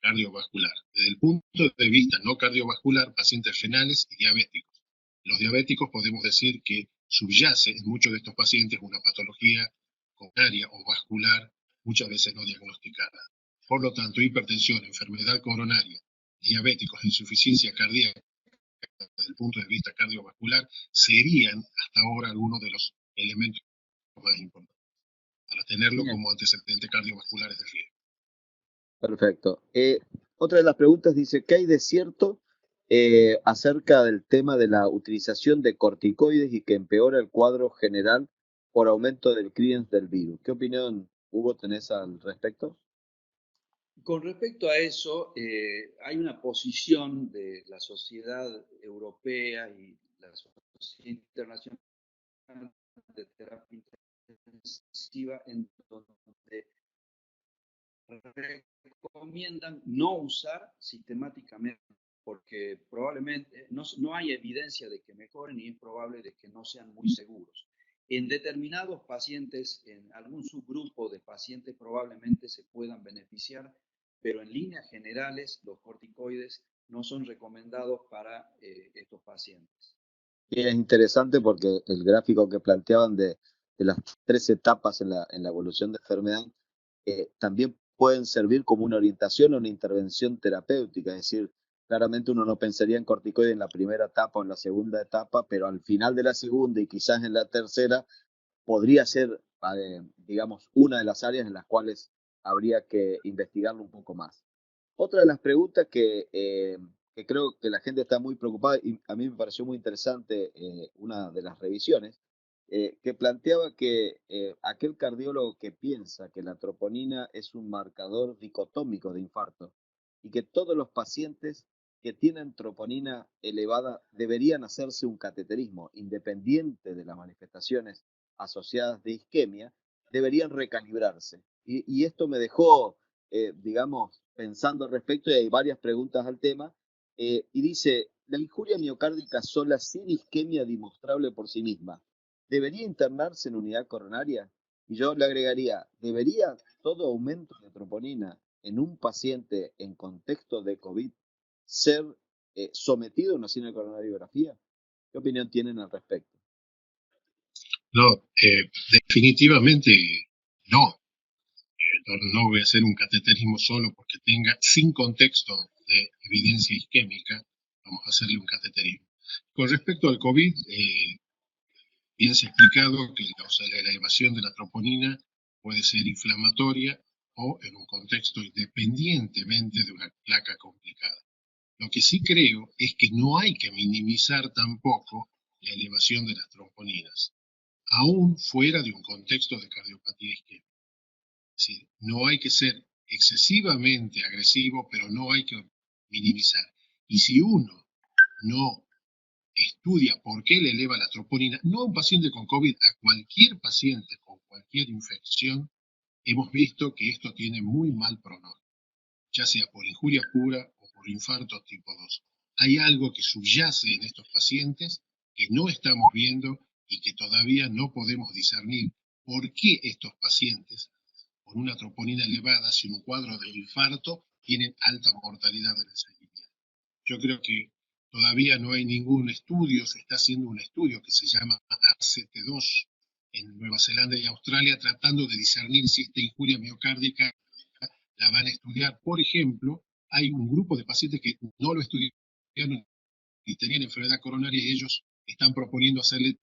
cardiovascular. Desde el punto de vista no cardiovascular, pacientes renales y diabéticos. Los diabéticos podemos decir que subyace en muchos de estos pacientes una patología coronaria o vascular, muchas veces no diagnosticada. Por lo tanto, hipertensión, enfermedad coronaria, diabéticos, insuficiencia cardíaca, desde el punto de vista cardiovascular, serían hasta ahora algunos de los elementos más importantes para tenerlo Bien. como antecedente cardiovascular de riesgo. Perfecto. Otra de las preguntas dice, ¿qué hay de cierto acerca del tema de la utilización de corticoides y que empeora el cuadro general por aumento del clearance del virus? ¿Qué opinión, Hugo, tenés al respecto? Con respecto a eso, hay una posición de la Sociedad Europea y la Sociedad Internacional de Terapia Intensiva en donde recomiendan no usar sistemáticamente porque probablemente no hay evidencia de que mejoren y es probable de que no sean muy seguros. En determinados pacientes, en algún subgrupo de pacientes probablemente se puedan beneficiar, pero en líneas generales los corticoides no son recomendados para estos pacientes. Y es interesante porque el gráfico que planteaban de las 3 etapas en la evolución de enfermedad también pueden servir como una orientación o una intervención terapéutica. Es decir, claramente uno no pensaría en corticoides en la primera etapa o en la segunda etapa, pero al final de la segunda y quizás en la tercera podría ser, digamos, una de las áreas en las cuales habría que investigarlo un poco más. Otra de las preguntas que creo que la gente está muy preocupada y a mí me pareció muy interesante una de las revisiones, que planteaba que aquel cardiólogo que piensa que la troponina es un marcador dicotómico de infarto y que todos los pacientes que tienen troponina elevada deberían hacerse un cateterismo independiente de las manifestaciones asociadas de isquemia, deberían recalibrarse. Y esto me dejó, digamos, pensando al respecto y hay varias preguntas al tema. Y dice, la injuria miocárdica sola sin isquemia demostrable por sí misma, ¿debería internarse en unidad coronaria? Y yo le agregaría, ¿debería todo aumento de troponina en un paciente en contexto de COVID ser sometido a una cinecoronariografía? ¿Qué opinión tienen al respecto? No, definitivamente no. No voy a hacer un cateterismo solo porque tenga, sin contexto de evidencia isquémica, vamos a hacerle un cateterismo. Con respecto al COVID, bien se ha explicado que la elevación de la troponina puede ser inflamatoria o en un contexto independientemente de una placa complicada. Lo que sí creo es que no hay que minimizar tampoco la elevación de las tromboninas, aún fuera de un contexto de cardiopatía isquémica. Es decir, no hay que ser excesivamente agresivo, pero no hay que minimizar. Y si uno no estudia por qué le eleva la troponina, no a un paciente con COVID, a cualquier paciente con cualquier infección, hemos visto que esto tiene muy mal pronóstico, ya sea por injuria pura o por infarto tipo 2. Hay algo que subyace en estos pacientes que no estamos viendo y que todavía no podemos discernir por qué estos pacientes con una troponina elevada, sin un cuadro de infarto, tienen alta mortalidad en el seguimiento. Yo creo que todavía no hay ningún estudio, se está haciendo un estudio que se llama ACT2 en Nueva Zelanda y Australia, tratando de discernir si esta injuria miocárdica la van a estudiar. Por ejemplo, hay un grupo de pacientes que no lo estudiaron y tenían enfermedad coronaria y ellos están proponiendo hacerle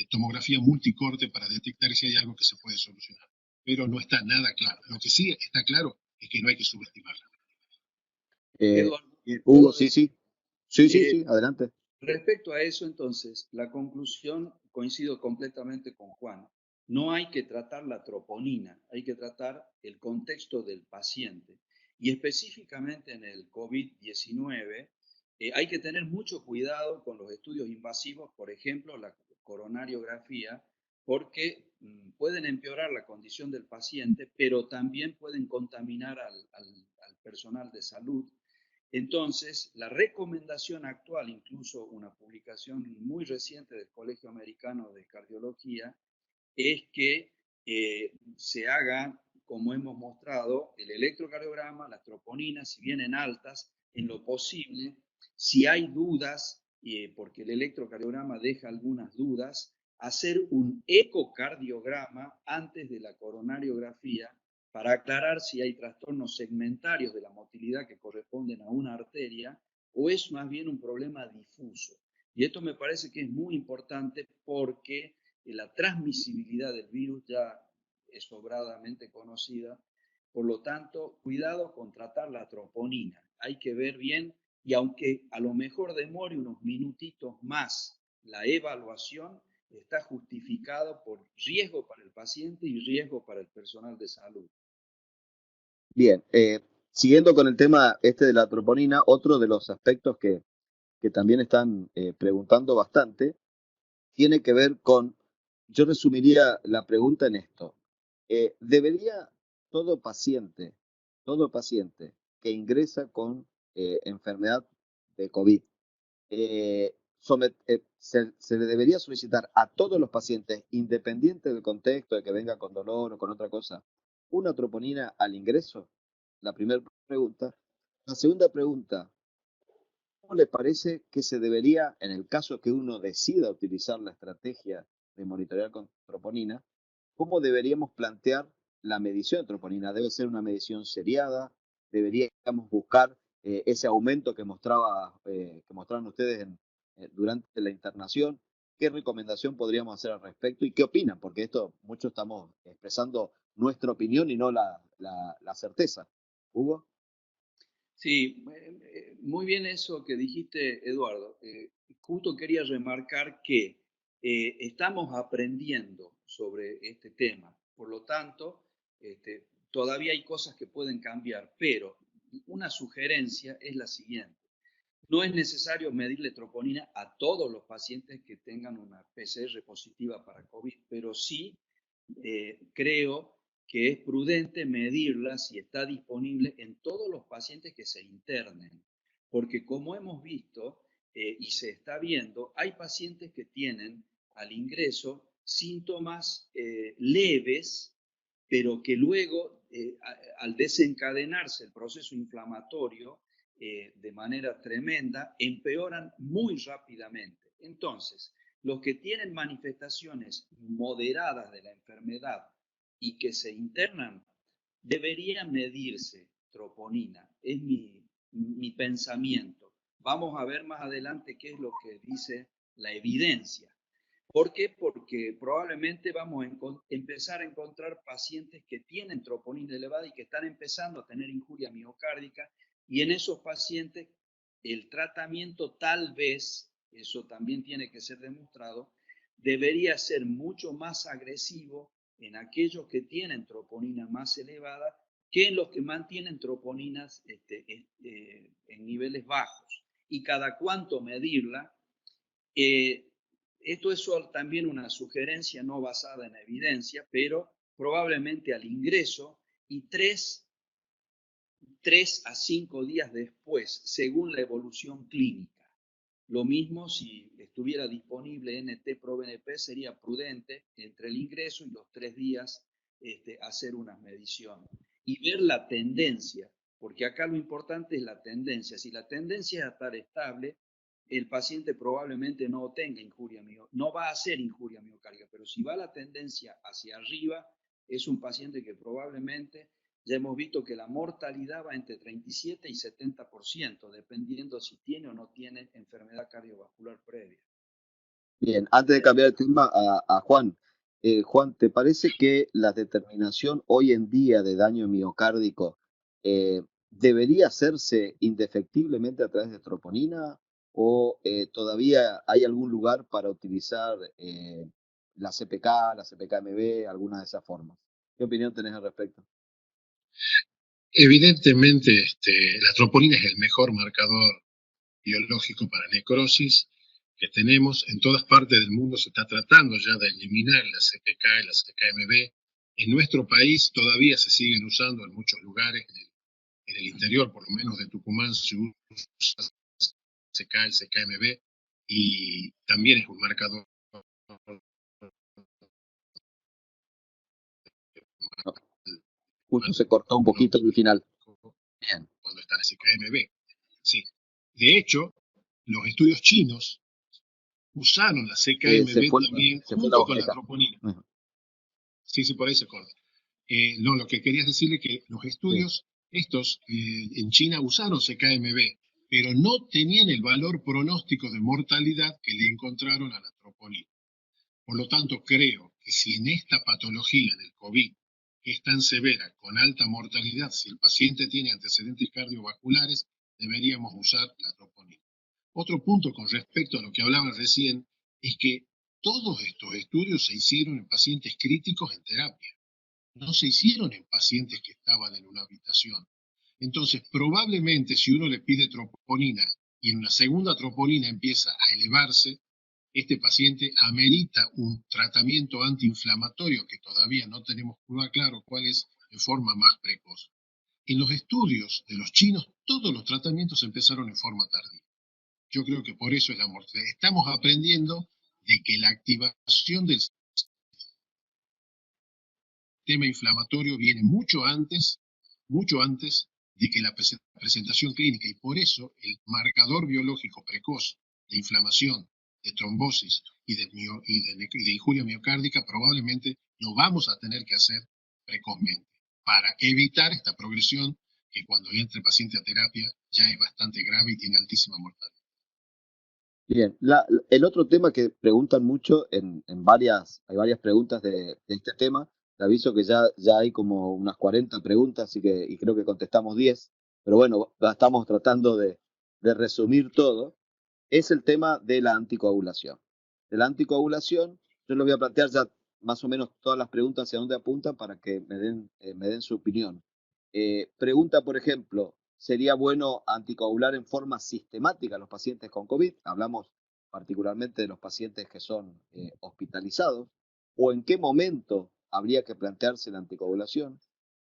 tomografía multicorte para detectar si hay algo que se puede solucionar. Pero no está nada claro. Lo que sí está claro es que no hay que subestimarla. Eduardo, Hugo, sí, sí. Sí, sí, eh, sí, adelante. respecto a eso, entonces, la conclusión, coincido completamente con Juan, no hay que tratar la troponina, hay que tratar el contexto del paciente. Y específicamente en el COVID-19, hay que tener mucho cuidado con los estudios invasivos, por ejemplo, la coronariografía, porque pueden empeorar la condición del paciente, pero también pueden contaminar al personal de salud. Entonces, la recomendación actual, incluso una publicación muy reciente del Colegio Americano de Cardiología, es que se haga, como hemos mostrado, el electrocardiograma, las troponinas, si vienen altas, en lo posible, si hay dudas, porque el electrocardiograma deja algunas dudas, hacer un ecocardiograma antes de la coronariografía para aclarar si hay trastornos segmentarios de la motilidad que corresponden a una arteria o es más bien un problema difuso. Y esto me parece que es muy importante porque la transmisibilidad del virus ya es sobradamente conocida. Por lo tanto, cuidado con tratar la troponina. Hay que ver bien y aunque a lo mejor demore unos minutitos más la evaluación, está justificado por riesgo para el paciente y riesgo para el personal de salud. Bien, siguiendo con el tema este de la troponina, otro de los aspectos que también están preguntando bastante tiene que ver con, yo resumiría la pregunta en esto. ¿Debería todo paciente, todo paciente que ingresa con enfermedad de COVID, se le debería solicitar a todos los pacientes, independiente del contexto de que venga con dolor o con otra cosa, una troponina al ingreso? La primera pregunta. La segunda pregunta, ¿cómo le parece que se debería, en el caso que uno decida utilizar la estrategia de monitorear con troponina, cómo deberíamos plantear la medición de troponina? ¿Debe ser una medición seriada? ¿Deberíamos buscar ese aumento que mostraron ustedes durante la internación? ¿Qué recomendación podríamos hacer al respecto y qué opinan? Porque esto muchos estamos expresando nuestra opinión y no la certeza. Hugo. Sí, muy bien eso que dijiste, Eduardo. Justo quería remarcar que estamos aprendiendo sobre este tema. Por lo tanto, todavía hay cosas que pueden cambiar, pero una sugerencia es la siguiente. No es necesario medirle troponina a todos los pacientes que tengan una PCR positiva para COVID, pero sí creo que es prudente medirla si está disponible en todos los pacientes que se internen, porque como hemos visto y se está viendo, hay pacientes que tienen al ingreso síntomas leves, pero que luego, al desencadenarse el proceso inflamatorio de manera tremenda, empeoran muy rápidamente. Entonces, los que tienen manifestaciones moderadas de la enfermedad y que se internan, deberían medirse troponina. Es mi pensamiento. Vamos a ver más adelante qué es lo que dice la evidencia. ¿Por qué? Porque probablemente vamos a empezar a encontrar pacientes que tienen troponina elevada y que están empezando a tener injuria miocárdica, y en esos pacientes el tratamiento tal vez, eso también tiene que ser demostrado, debería ser mucho más agresivo en aquellos que tienen troponina más elevada que en los que mantienen troponinas en niveles bajos. Y cada cuánto medirla. Esto es también una sugerencia no basada en evidencia, pero probablemente al ingreso y 3 a 5 días después, según la evolución clínica. Lo mismo si estuviera disponible NT-proBNP, sería prudente entre el ingreso y los 3 días hacer unas mediciones y ver la tendencia, porque acá lo importante es la tendencia. Si la tendencia es a estar estable, el paciente probablemente no tenga injuria no va a hacer injuria miocárdica, pero si va la tendencia hacia arriba, es un paciente que probablemente, ya hemos visto que la mortalidad va entre 37 y 70%, dependiendo si tiene o no tiene enfermedad cardiovascular previa. Bien, antes de cambiar de tema a Juan, Juan, ¿te parece que la determinación hoy en día de daño miocárdico debería hacerse indefectiblemente a través de troponina o todavía hay algún lugar para utilizar la CPK, la CPK-MB, alguna de esas formas? ¿Qué opinión tenés al respecto? Evidentemente, la troponina es el mejor marcador biológico para necrosis que tenemos. En todas partes del mundo se está tratando ya de eliminar la CPK y la CPK-MB. En nuestro país todavía se siguen usando en muchos lugares, en el interior, por lo menos de Tucumán, se usa CK y CK-MB, y también es un marcador. Justo se cortó un poquito el final. Bien. Cuando está en CK-MB. Sí. De hecho, los estudios chinos usaron la CK-MB también junto con la troponina. Sí, por ahí se corta. No, lo que querías decirle que los estudios estos en China usaron CK-MB, pero no tenían el valor pronóstico de mortalidad que le encontraron a la troponina. Por lo tanto, creo que si en esta patología del COVID, que es tan severa, con alta mortalidad, si el paciente tiene antecedentes cardiovasculares, deberíamos usar la troponina. Otro punto con respecto a lo que hablaba recién es que todos estos estudios se hicieron en pacientes críticos en terapia. No se hicieron en pacientes que estaban en una habitación. Entonces, probablemente si uno le pide troponina y en una segunda troponina empieza a elevarse, este paciente amerita un tratamiento antiinflamatorio que todavía no tenemos claro cuál es en forma más precoz. En los estudios de los chinos, todos los tratamientos empezaron en forma tardía. Yo creo que por eso es la mortalidad. Estamos aprendiendo de que la activación del sistema inflamatorio viene mucho antes de que la presentación clínica, y por eso el marcador biológico precoz de inflamación, de trombosis y de injuria miocárdica probablemente lo vamos a tener que hacer precozmente para evitar esta progresión que cuando entre el paciente a terapia ya es bastante grave y tiene altísima mortalidad. Bien, el otro tema que preguntan mucho hay varias preguntas de este tema. Te aviso que ya hay como unas 40 preguntas, y creo que contestamos 10, pero bueno, estamos tratando de resumir todo. Es el tema de la anticoagulación. De la anticoagulación, yo lo voy a plantear ya más o menos todas las preguntas hacia dónde apuntan para que me den su opinión. Pregunta, por ejemplo, ¿sería bueno anticoagular en forma sistemática a los pacientes con COVID? Hablamos particularmente de los pacientes que son hospitalizados. ¿O en qué momento habría que plantearse la anticoagulación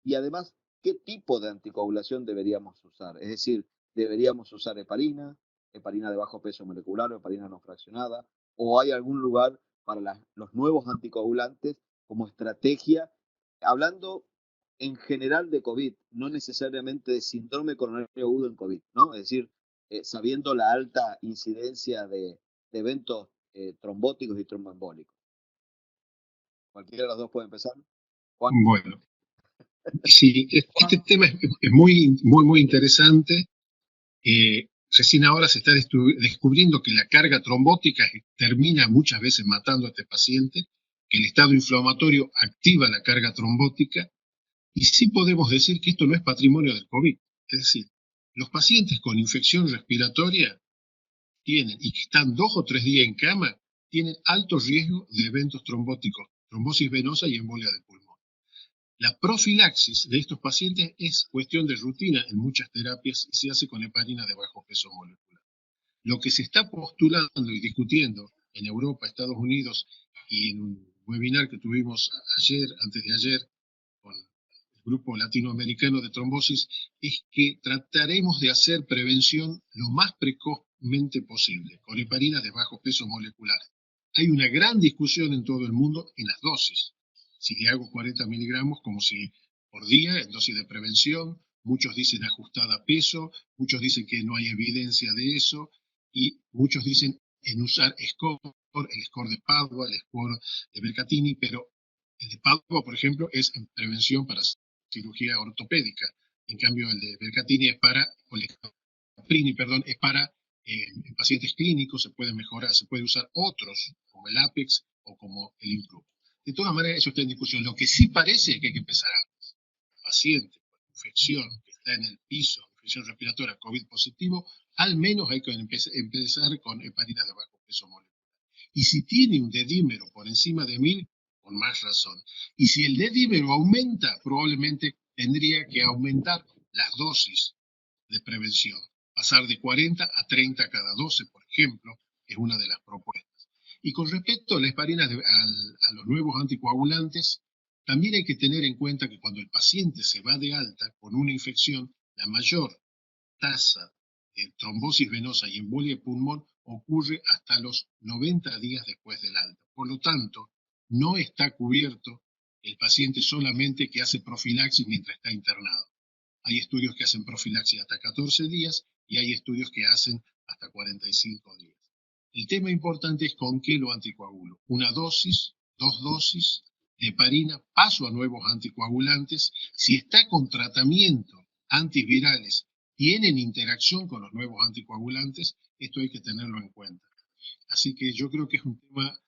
y además qué tipo de anticoagulación deberíamos usar. Es decir, deberíamos usar heparina, heparina de bajo peso molecular o heparina no fraccionada, o hay algún lugar para los nuevos anticoagulantes como estrategia, hablando en general de COVID, no necesariamente de síndrome coronario agudo en COVID, ¿no? Es decir, sabiendo la alta incidencia de eventos trombóticos y tromboembólicos. Cualquiera de los dos puede empezar. Juan. Bueno, sí, este tema es muy interesante. Recién ahora se está descubriendo que la carga trombótica termina muchas veces matando a este paciente, que el estado inflamatorio activa la carga trombótica, y sí podemos decir que esto no es patrimonio del COVID. Es decir, los pacientes con infección respiratoria tienen, y que están 2 o 3 días en cama, tienen alto riesgo de eventos trombóticos, trombosis venosa y embolia de pulmón. La profilaxis de estos pacientes es cuestión de rutina en muchas terapias y se hace con heparina de bajo peso molecular. Lo que se está postulando y discutiendo en Europa, Estados Unidos y en un webinar que tuvimos antes de ayer, con el grupo latinoamericano de trombosis, es que trataremos de hacer prevención lo más precozmente posible, con heparinas de bajo peso molecular. Hay una gran discusión en todo el mundo en las dosis. Si le hago 40 miligramos como si por día, en dosis de prevención, muchos dicen ajustada a peso, muchos dicen que no hay evidencia de eso, y muchos dicen en usar score, el score de Padua, el score de Mercatini, pero el de Padua, por ejemplo, es en prevención para cirugía ortopédica. En cambio, el de Mercatini es para, o el Caprini, perdón, es para en pacientes clínicos, se puede mejorar, se puede usar otros, como el Apex o como el Improve. De todas maneras, eso está en discusión. Lo que sí parece es que hay que empezar antes. Paciente con infección que está en el piso, infección respiratoria, COVID positivo, al menos hay que empezar con heparina de bajo peso molecular. Y si tiene un dedímero por encima de 1000, con más razón. Y si el dedímero aumenta, probablemente tendría que aumentar las dosis de prevención. Pasar de 40 a 30 cada 12, por ejemplo, es una de las propuestas. Y con respecto a la heparina a los nuevos anticoagulantes, también hay que tener en cuenta que cuando el paciente se va de alta con una infección, la mayor tasa de trombosis venosa y embolia de pulmón ocurre hasta los 90 días después del alta. Por lo tanto, no está cubierto el paciente solamente que hace profilaxis mientras está internado. Hay estudios que hacen profilaxis hasta 14 días y hay estudios que hacen hasta 45 días. El tema importante es con qué lo anticoagulo. Una dosis, 2 dosis de heparina, paso a nuevos anticoagulantes. Si está con tratamiento antivirales, tienen interacción con los nuevos anticoagulantes, esto hay que tenerlo en cuenta. Así que yo creo que es un tema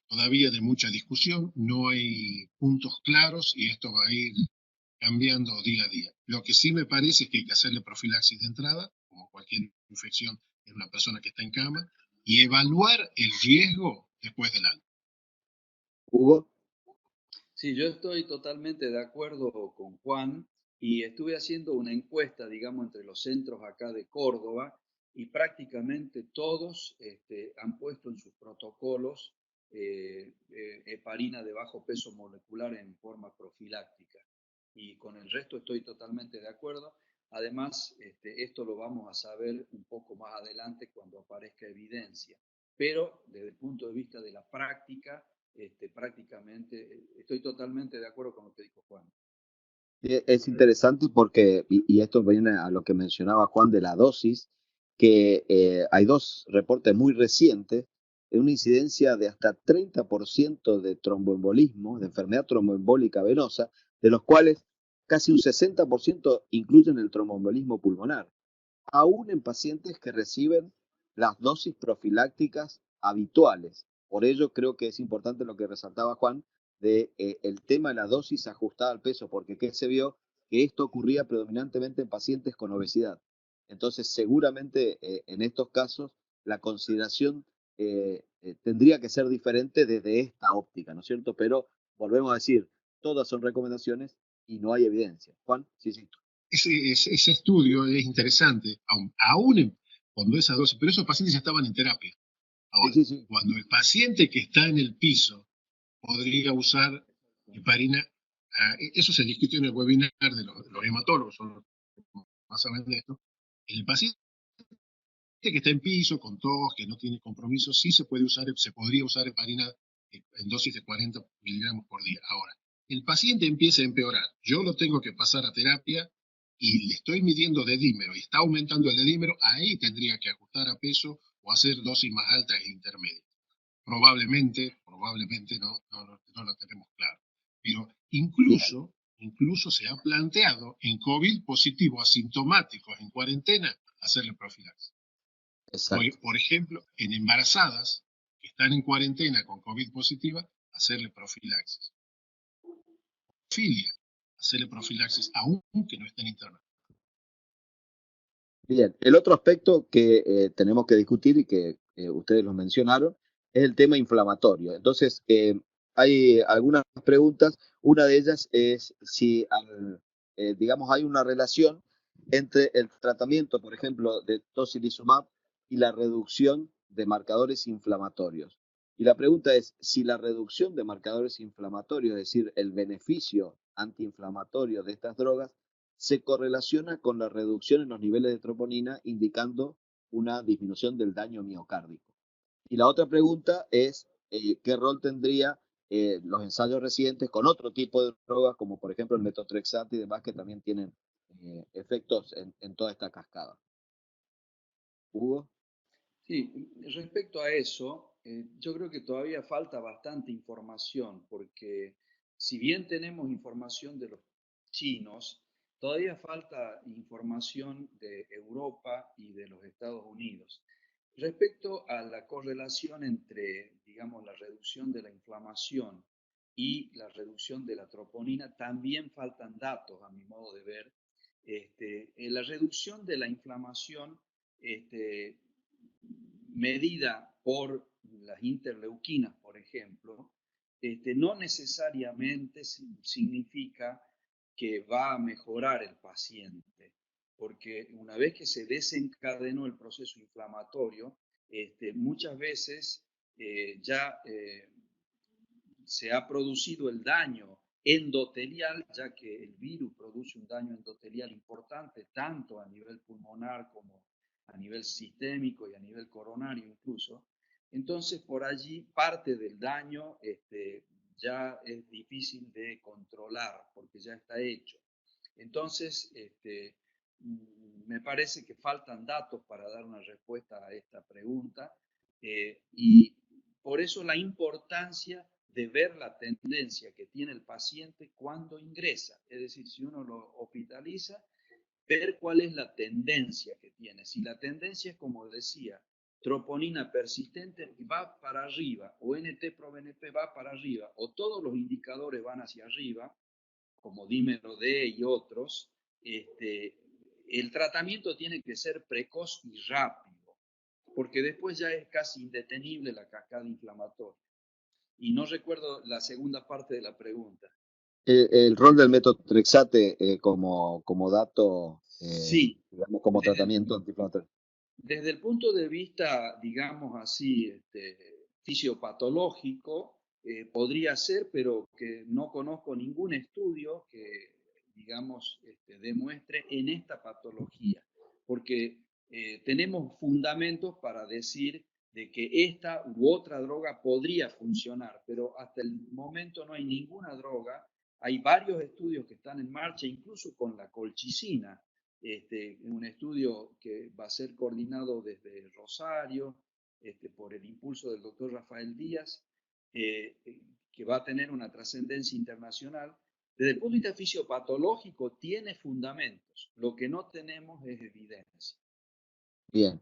todavía de mucha discusión, no hay puntos claros y esto va a ir cambiando día a día. Lo que sí me parece es que hay que hacerle profilaxis de entrada, como cualquier infección en una persona que está en cama, y evaluar el riesgo después del alta. Hugo. Sí, yo estoy totalmente de acuerdo con Juan y estuve haciendo una encuesta, digamos, entre los centros acá de Córdoba y prácticamente todos han puesto en sus protocolos heparina de bajo peso molecular en forma profiláctica. Y con el resto estoy totalmente de acuerdo. Además, esto lo vamos a saber un poco más adelante cuando aparezca evidencia. Pero desde el punto de vista de la práctica, prácticamente estoy totalmente de acuerdo con lo que dijo Juan. Es interesante porque, y esto viene a lo que mencionaba Juan de la dosis, que hay dos reportes muy recientes de una incidencia de hasta 30% de tromboembolismo, de enfermedad tromboembólica venosa, de los cuales casi un 60% incluyen el tromboembolismo pulmonar, aún en pacientes que reciben las dosis profilácticas habituales. Por ello creo que es importante lo que resaltaba Juan de el tema de la dosis ajustada al peso, porque ¿qué se vio? Que esto ocurría predominantemente en pacientes con obesidad. Entonces, seguramente en estos casos la consideración tendría que ser diferente desde esta óptica, ¿no es cierto? Pero volvemos a decir, todas son recomendaciones y no hay evidencia. Juan, sí, sí. Ese estudio es interesante, aún cuando esa dosis, pero esos pacientes ya estaban en terapia. Ahora, Sí. cuando el paciente que está en el piso podría usar heparina, eso se discutió en el webinar de los hematólogos, son los que más saben de esto. En el paciente que está en piso, con tos, que no tiene compromiso, sí se podría usar heparina en dosis de 40 miligramos por día. Ahora, el paciente empieza a empeorar, yo lo tengo que pasar a terapia y le estoy midiendo dedímero y está aumentando el dedímero, ahí tendría que ajustar a peso o hacer dosis más altas e intermedias. Probablemente no lo tenemos claro. Pero incluso se ha planteado en COVID positivo asintomáticos en cuarentena hacerle profilaxis. Por ejemplo, en embarazadas que están en cuarentena con COVID positiva, hacerle profilaxis. Filia, hacerle profilaxis aunque no estén internados. Bien, el otro aspecto que tenemos que discutir y que ustedes lo mencionaron es el tema inflamatorio. Entonces, hay algunas preguntas. Una de ellas es si, digamos, hay una relación entre el tratamiento, por ejemplo, de tocilizumab y la reducción de marcadores inflamatorios. Y la pregunta es si la reducción de marcadores inflamatorios, es decir, el beneficio antiinflamatorio de estas drogas, se correlaciona con la reducción en los niveles de troponina, indicando una disminución del daño miocárdico. Y la otra pregunta es, ¿qué rol tendría los ensayos recientes con otro tipo de drogas, como por ejemplo el metotrexato y demás, que también tienen efectos en toda esta cascada? Hugo. Sí, respecto a eso, yo creo que todavía falta bastante información, porque si bien tenemos información de los chinos, todavía falta información de Europa y de los Estados Unidos. Respecto a la correlación entre, digamos, la reducción de la inflamación y la reducción de la troponina, también faltan datos, a mi modo de ver. La reducción de la inflamación, medida por las interleuquinas, por ejemplo, no necesariamente significa que va a mejorar el paciente, porque una vez que se desencadenó el proceso inflamatorio, muchas veces ya se ha producido el daño endotelial, ya que el virus produce un daño endotelial importante, tanto a nivel pulmonar como a nivel sistémico y a nivel coronario incluso. Entonces, por allí parte del daño ya es difícil de controlar porque ya está hecho. Entonces, me parece que faltan datos para dar una respuesta a esta pregunta y por eso la importancia de ver la tendencia que tiene el paciente cuando ingresa. Es decir, si uno lo hospitaliza, ver cuál es la tendencia que tiene. Si la tendencia es, como decía, troponina persistente va para arriba, o NT-proBNP va para arriba, o todos los indicadores van hacia arriba, como dímero D y otros, el tratamiento tiene que ser precoz y rápido, porque después ya es casi indetenible la cascada inflamatoria. Y no recuerdo la segunda parte de la pregunta. El rol del metotrexate como dato, Sí, digamos, como tratamiento antiinflamatorio. desde el punto de vista, digamos así, fisiopatológico, podría ser, pero que no conozco ningún estudio que, digamos, demuestre en esta patología, porque tenemos fundamentos para decir de que esta u otra droga podría funcionar, pero hasta el momento no hay ninguna droga. Hay varios estudios que están en marcha, incluso con la colchicina, un estudio que va a ser coordinado desde Rosario, por el impulso del doctor Rafael Díaz, que va a tener una trascendencia internacional. Desde el punto de vista fisiopatológico tiene fundamentos, lo que no tenemos es evidencia. Bien.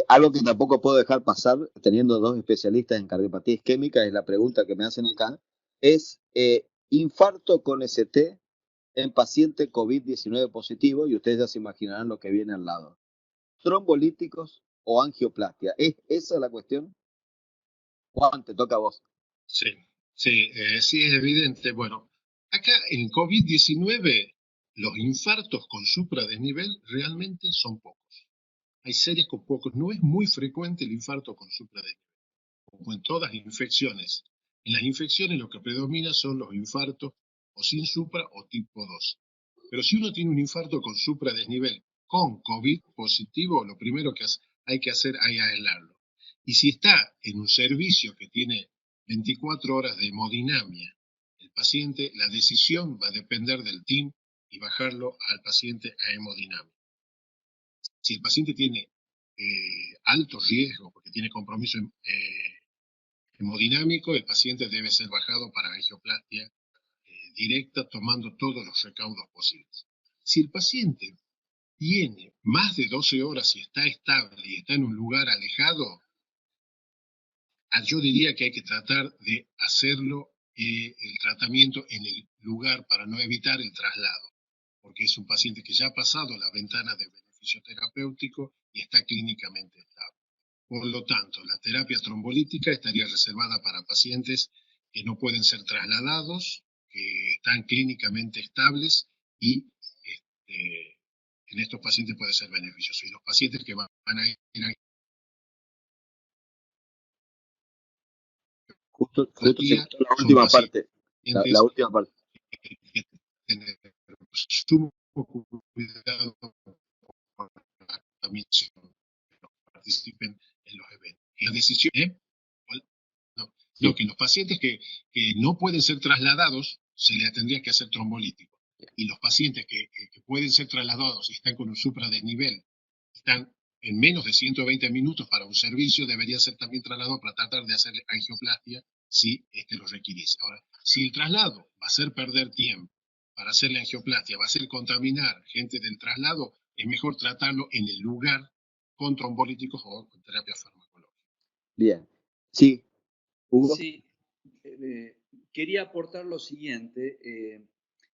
Algo que tampoco puedo dejar pasar, teniendo dos especialistas en cardiopatía isquémica, es la pregunta que me hacen acá, es infarto con ST en paciente COVID-19 positivo, y ustedes ya se imaginarán lo que viene al lado. Trombolíticos o angioplastia. ¿Es esa la cuestión? Juan, te toca a vos. Sí, sí es evidente. Bueno, acá en COVID-19 los infartos con supradesnivel realmente son pocos. Hay series con pocos. No es muy frecuente el infarto con supradesnivel, como en todas las infecciones En las infecciones lo que predomina son los infartos o sin supra o tipo 2. Pero si uno tiene un infarto con supra desnivel, con COVID positivo, lo primero que hay que hacer es aislarlo. Y si está en un servicio que tiene 24 horas de hemodinamia, el paciente, la decisión va a depender del team y bajarlo al paciente a hemodinamia. Si el paciente tiene alto riesgo, porque tiene compromiso hemodinámico, el paciente debe ser bajado para angioplastia directa, tomando todos los recaudos posibles. Si el paciente tiene más de 12 horas y está estable y está en un lugar alejado, yo diría que hay que tratar de hacerlo el tratamiento en el lugar para no evitar el traslado, porque es un paciente que ya ha pasado la ventana de beneficio terapéutico y está clínicamente estable. Por lo tanto, la terapia trombolítica estaría reservada para pacientes que no pueden ser trasladados, que están clínicamente estables y en estos pacientes puede ser beneficioso. Y los pacientes que van a ir a Justo se angioplastia cortó la son última parte. La pacientes última parte. que tener sumo cuidado con la contaminación, que no participen en los eventos. Y la decisión, no, que los pacientes que no pueden ser trasladados, se les tendría que hacer trombolítico. Y los pacientes que pueden ser trasladados y están con un supradesnivel, están en menos de 120 minutos para un servicio, deberían ser también trasladados para tratar de hacer angioplastia si lo requiriese. Ahora, si el traslado va a ser perder tiempo para hacerle angioplastia, va a ser contaminar gente del traslado, es mejor tratarlo en el lugar con trombolíticos o con terapia farmacológica. Bien. Sí, Hugo. Sí, quería aportar lo siguiente.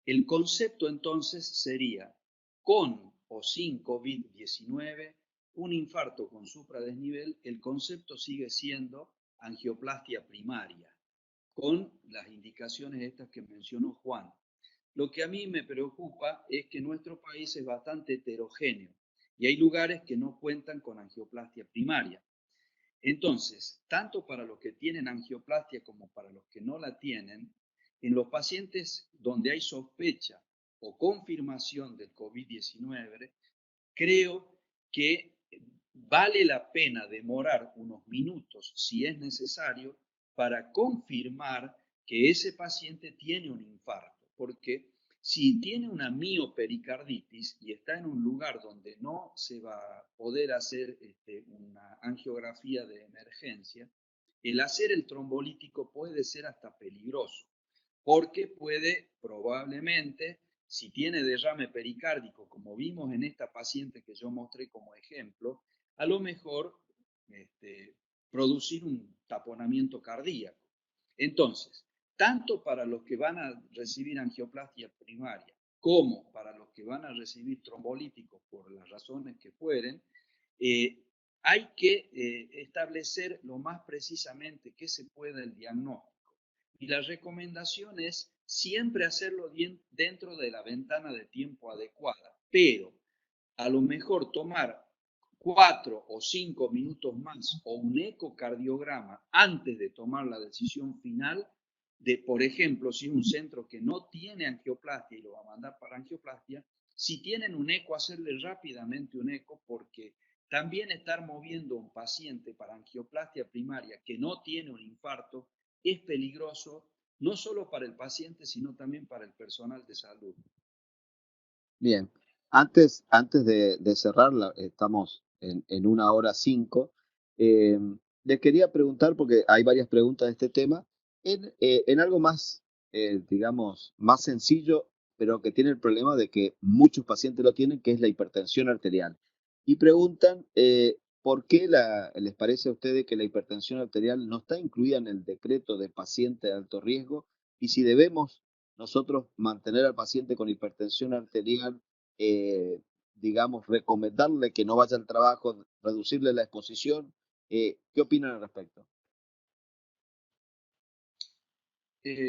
El concepto entonces sería, con o sin COVID-19, un infarto con supradesnivel, el concepto sigue siendo angioplastia primaria, con las indicaciones estas que mencionó Juan. Lo que a mí me preocupa es que nuestro país es bastante heterogéneo y hay lugares que no cuentan con angioplastia primaria. Entonces, tanto para los que tienen angioplastia como para los que no la tienen, en los pacientes donde hay sospecha o confirmación del COVID-19, creo que vale la pena demorar unos minutos, si es necesario, para confirmar que ese paciente tiene un infarto, porque si tiene una miopericarditis y está en un lugar donde no se va a poder hacer una angiografía de emergencia, el hacer el trombolítico puede ser hasta peligroso, porque puede probablemente, si tiene derrame pericárdico, como vimos en esta paciente que yo mostré como ejemplo, a lo mejor producir un taponamiento cardíaco. Entonces, tanto para los que van a recibir angioplastia primaria como para los que van a recibir trombolíticos por las razones que fueren, hay que establecer lo más precisamente que se pueda el diagnóstico. Y la recomendación es siempre hacerlo dentro de la ventana de tiempo adecuada, pero a lo mejor tomar 4 o 5 minutos más o un ecocardiograma antes de tomar la decisión final de, por ejemplo, si es un centro que no tiene angioplastia y lo va a mandar para angioplastia, si tienen un eco, hacerle rápidamente un eco, porque también estar moviendo a un paciente para angioplastia primaria que no tiene un infarto es peligroso, no solo para el paciente, sino también para el personal de salud. Bien. Antes de cerrarla, estamos en 1 hora 5. Les quería preguntar, porque hay varias preguntas de este tema, en algo más, digamos, más sencillo, pero que tiene el problema de que muchos pacientes lo tienen, que es la hipertensión arterial. Y preguntan, ¿por qué les parece a ustedes que la hipertensión arterial no está incluida en el decreto de paciente de alto riesgo? Y si debemos nosotros mantener al paciente con hipertensión arterial, digamos, recomendarle que no vaya al trabajo, reducirle la exposición. ¿Qué opinan al respecto?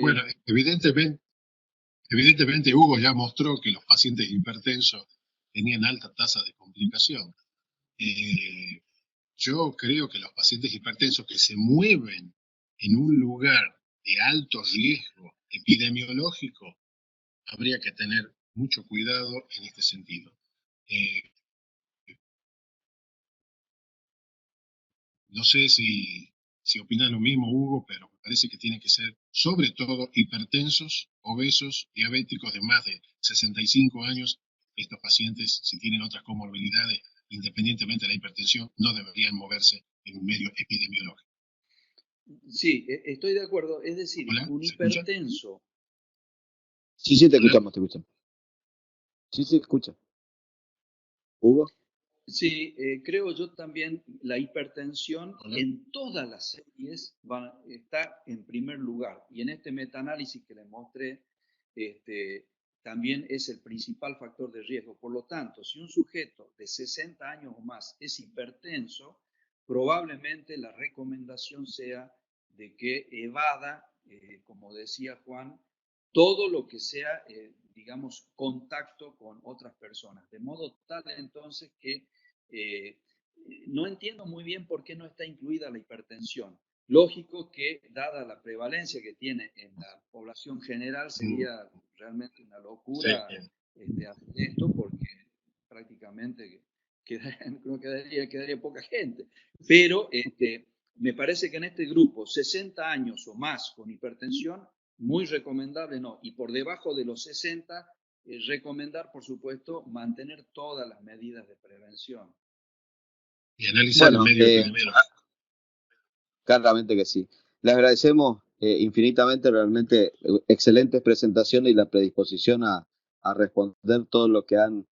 Bueno, evidentemente Hugo ya mostró que los pacientes hipertensos tenían alta tasa de complicación. Yo creo que los pacientes hipertensos que se mueven en un lugar de alto riesgo epidemiológico, habría que tener mucho cuidado en este sentido. No sé si opinan lo mismo, Hugo, pero me parece que tienen que ser, sobre todo, hipertensos, obesos, diabéticos de más de 65 años. Estos pacientes, si tienen otras comorbilidades, independientemente de la hipertensión, no deberían moverse en un medio epidemiológico. Sí, estoy de acuerdo. Es decir, ¿Hola? un ¿Se escucha? hipertenso. Sí, sí, te ¿Hola? escuchamos, te escuchamos. Sí, sí, escucha. Hugo. Sí, creo yo también la hipertensión ¿Hola? en todas las series está en primer lugar. Y en este metaanálisis que les mostré, también es el principal factor de riesgo. Por lo tanto, si un sujeto de 60 años o más es hipertenso, probablemente la recomendación sea de que evada, como decía Juan, todo lo que sea, digamos, contacto con otras personas. De modo tal entonces que eh, no entiendo muy bien por qué no está incluida la hipertensión. Lógico que, dada la prevalencia que tiene en la población general, sería realmente una Sí, locura hacer esto porque prácticamente no quedaría poca gente. Pero me parece que en este grupo, 60 años o más con hipertensión, muy recomendable no. Y por debajo de los 60, recomendar, por supuesto, mantener todas las medidas de prevención. y analizar el Bueno, medio epidemiológico. claramente que sí. Les agradecemos infinitamente, realmente excelentes presentaciones y la predisposición a responder todo lo que han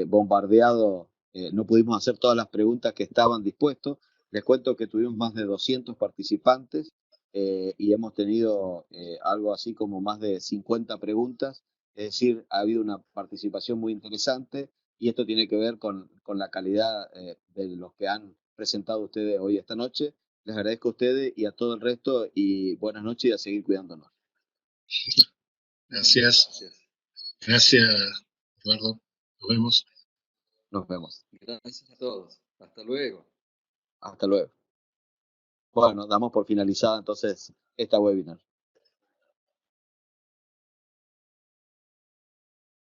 bombardeado. No pudimos hacer todas las preguntas que estaban dispuestos. Les cuento que tuvimos más de 200 participantes y hemos tenido algo así como más de 50 preguntas. Es decir, ha habido una participación muy interesante y esto tiene que ver con la calidad de los que han presentado ustedes hoy esta noche. Les agradezco a ustedes y a todo el resto y buenas noches y a seguir cuidándonos. Gracias. Gracias. Gracias, Eduardo. Nos vemos. Nos vemos. Gracias a todos. Hasta luego. Hasta luego. Bueno, damos por finalizada entonces esta webinar.